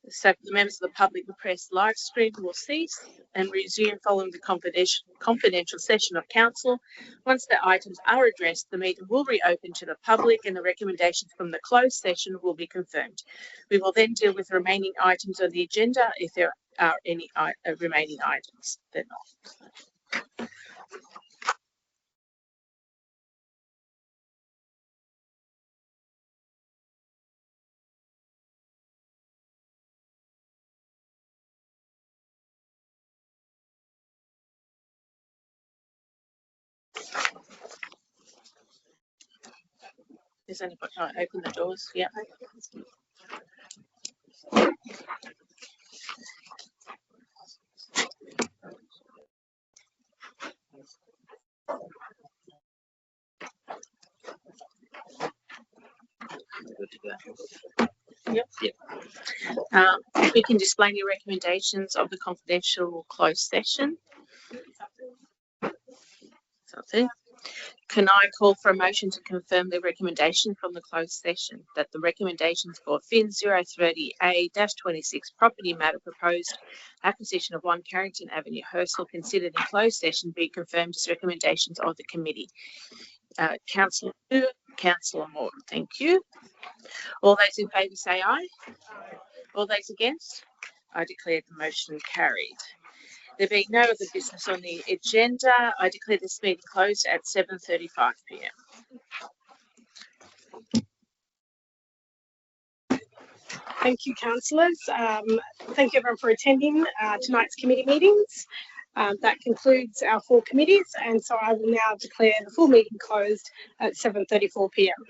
So the members of the public, the press live stream will cease and resume following the confidential session of council. Once the items are addressed, the meeting will reopen to the public and the recommendations from the closed session will be confirmed. We will then deal with the remaining items on the agenda if there are any remaining items. They're not. Does anybody open the doors? Yeah. Yep. We can display your recommendations of the confidential closed session. Something. Can I call for a motion to confirm the recommendation from the closed session that the recommendations for FIN 030A-26 property matter proposed acquisition of 1 Carrington Avenue, Hurstville, considered in closed session be confirmed as recommendations of the committee? Councillor Lu, Councillor Moore, thank you. All those in favour say aye. All those against? I declare the motion carried. There being no other business on the agenda, I declare this meeting closed at 7:35 p.m. Thank you, councillors. Thank you everyone for attending tonight's committee meetings. That concludes our 4 committees, and so I will now declare the full meeting closed at 7:34 p.m.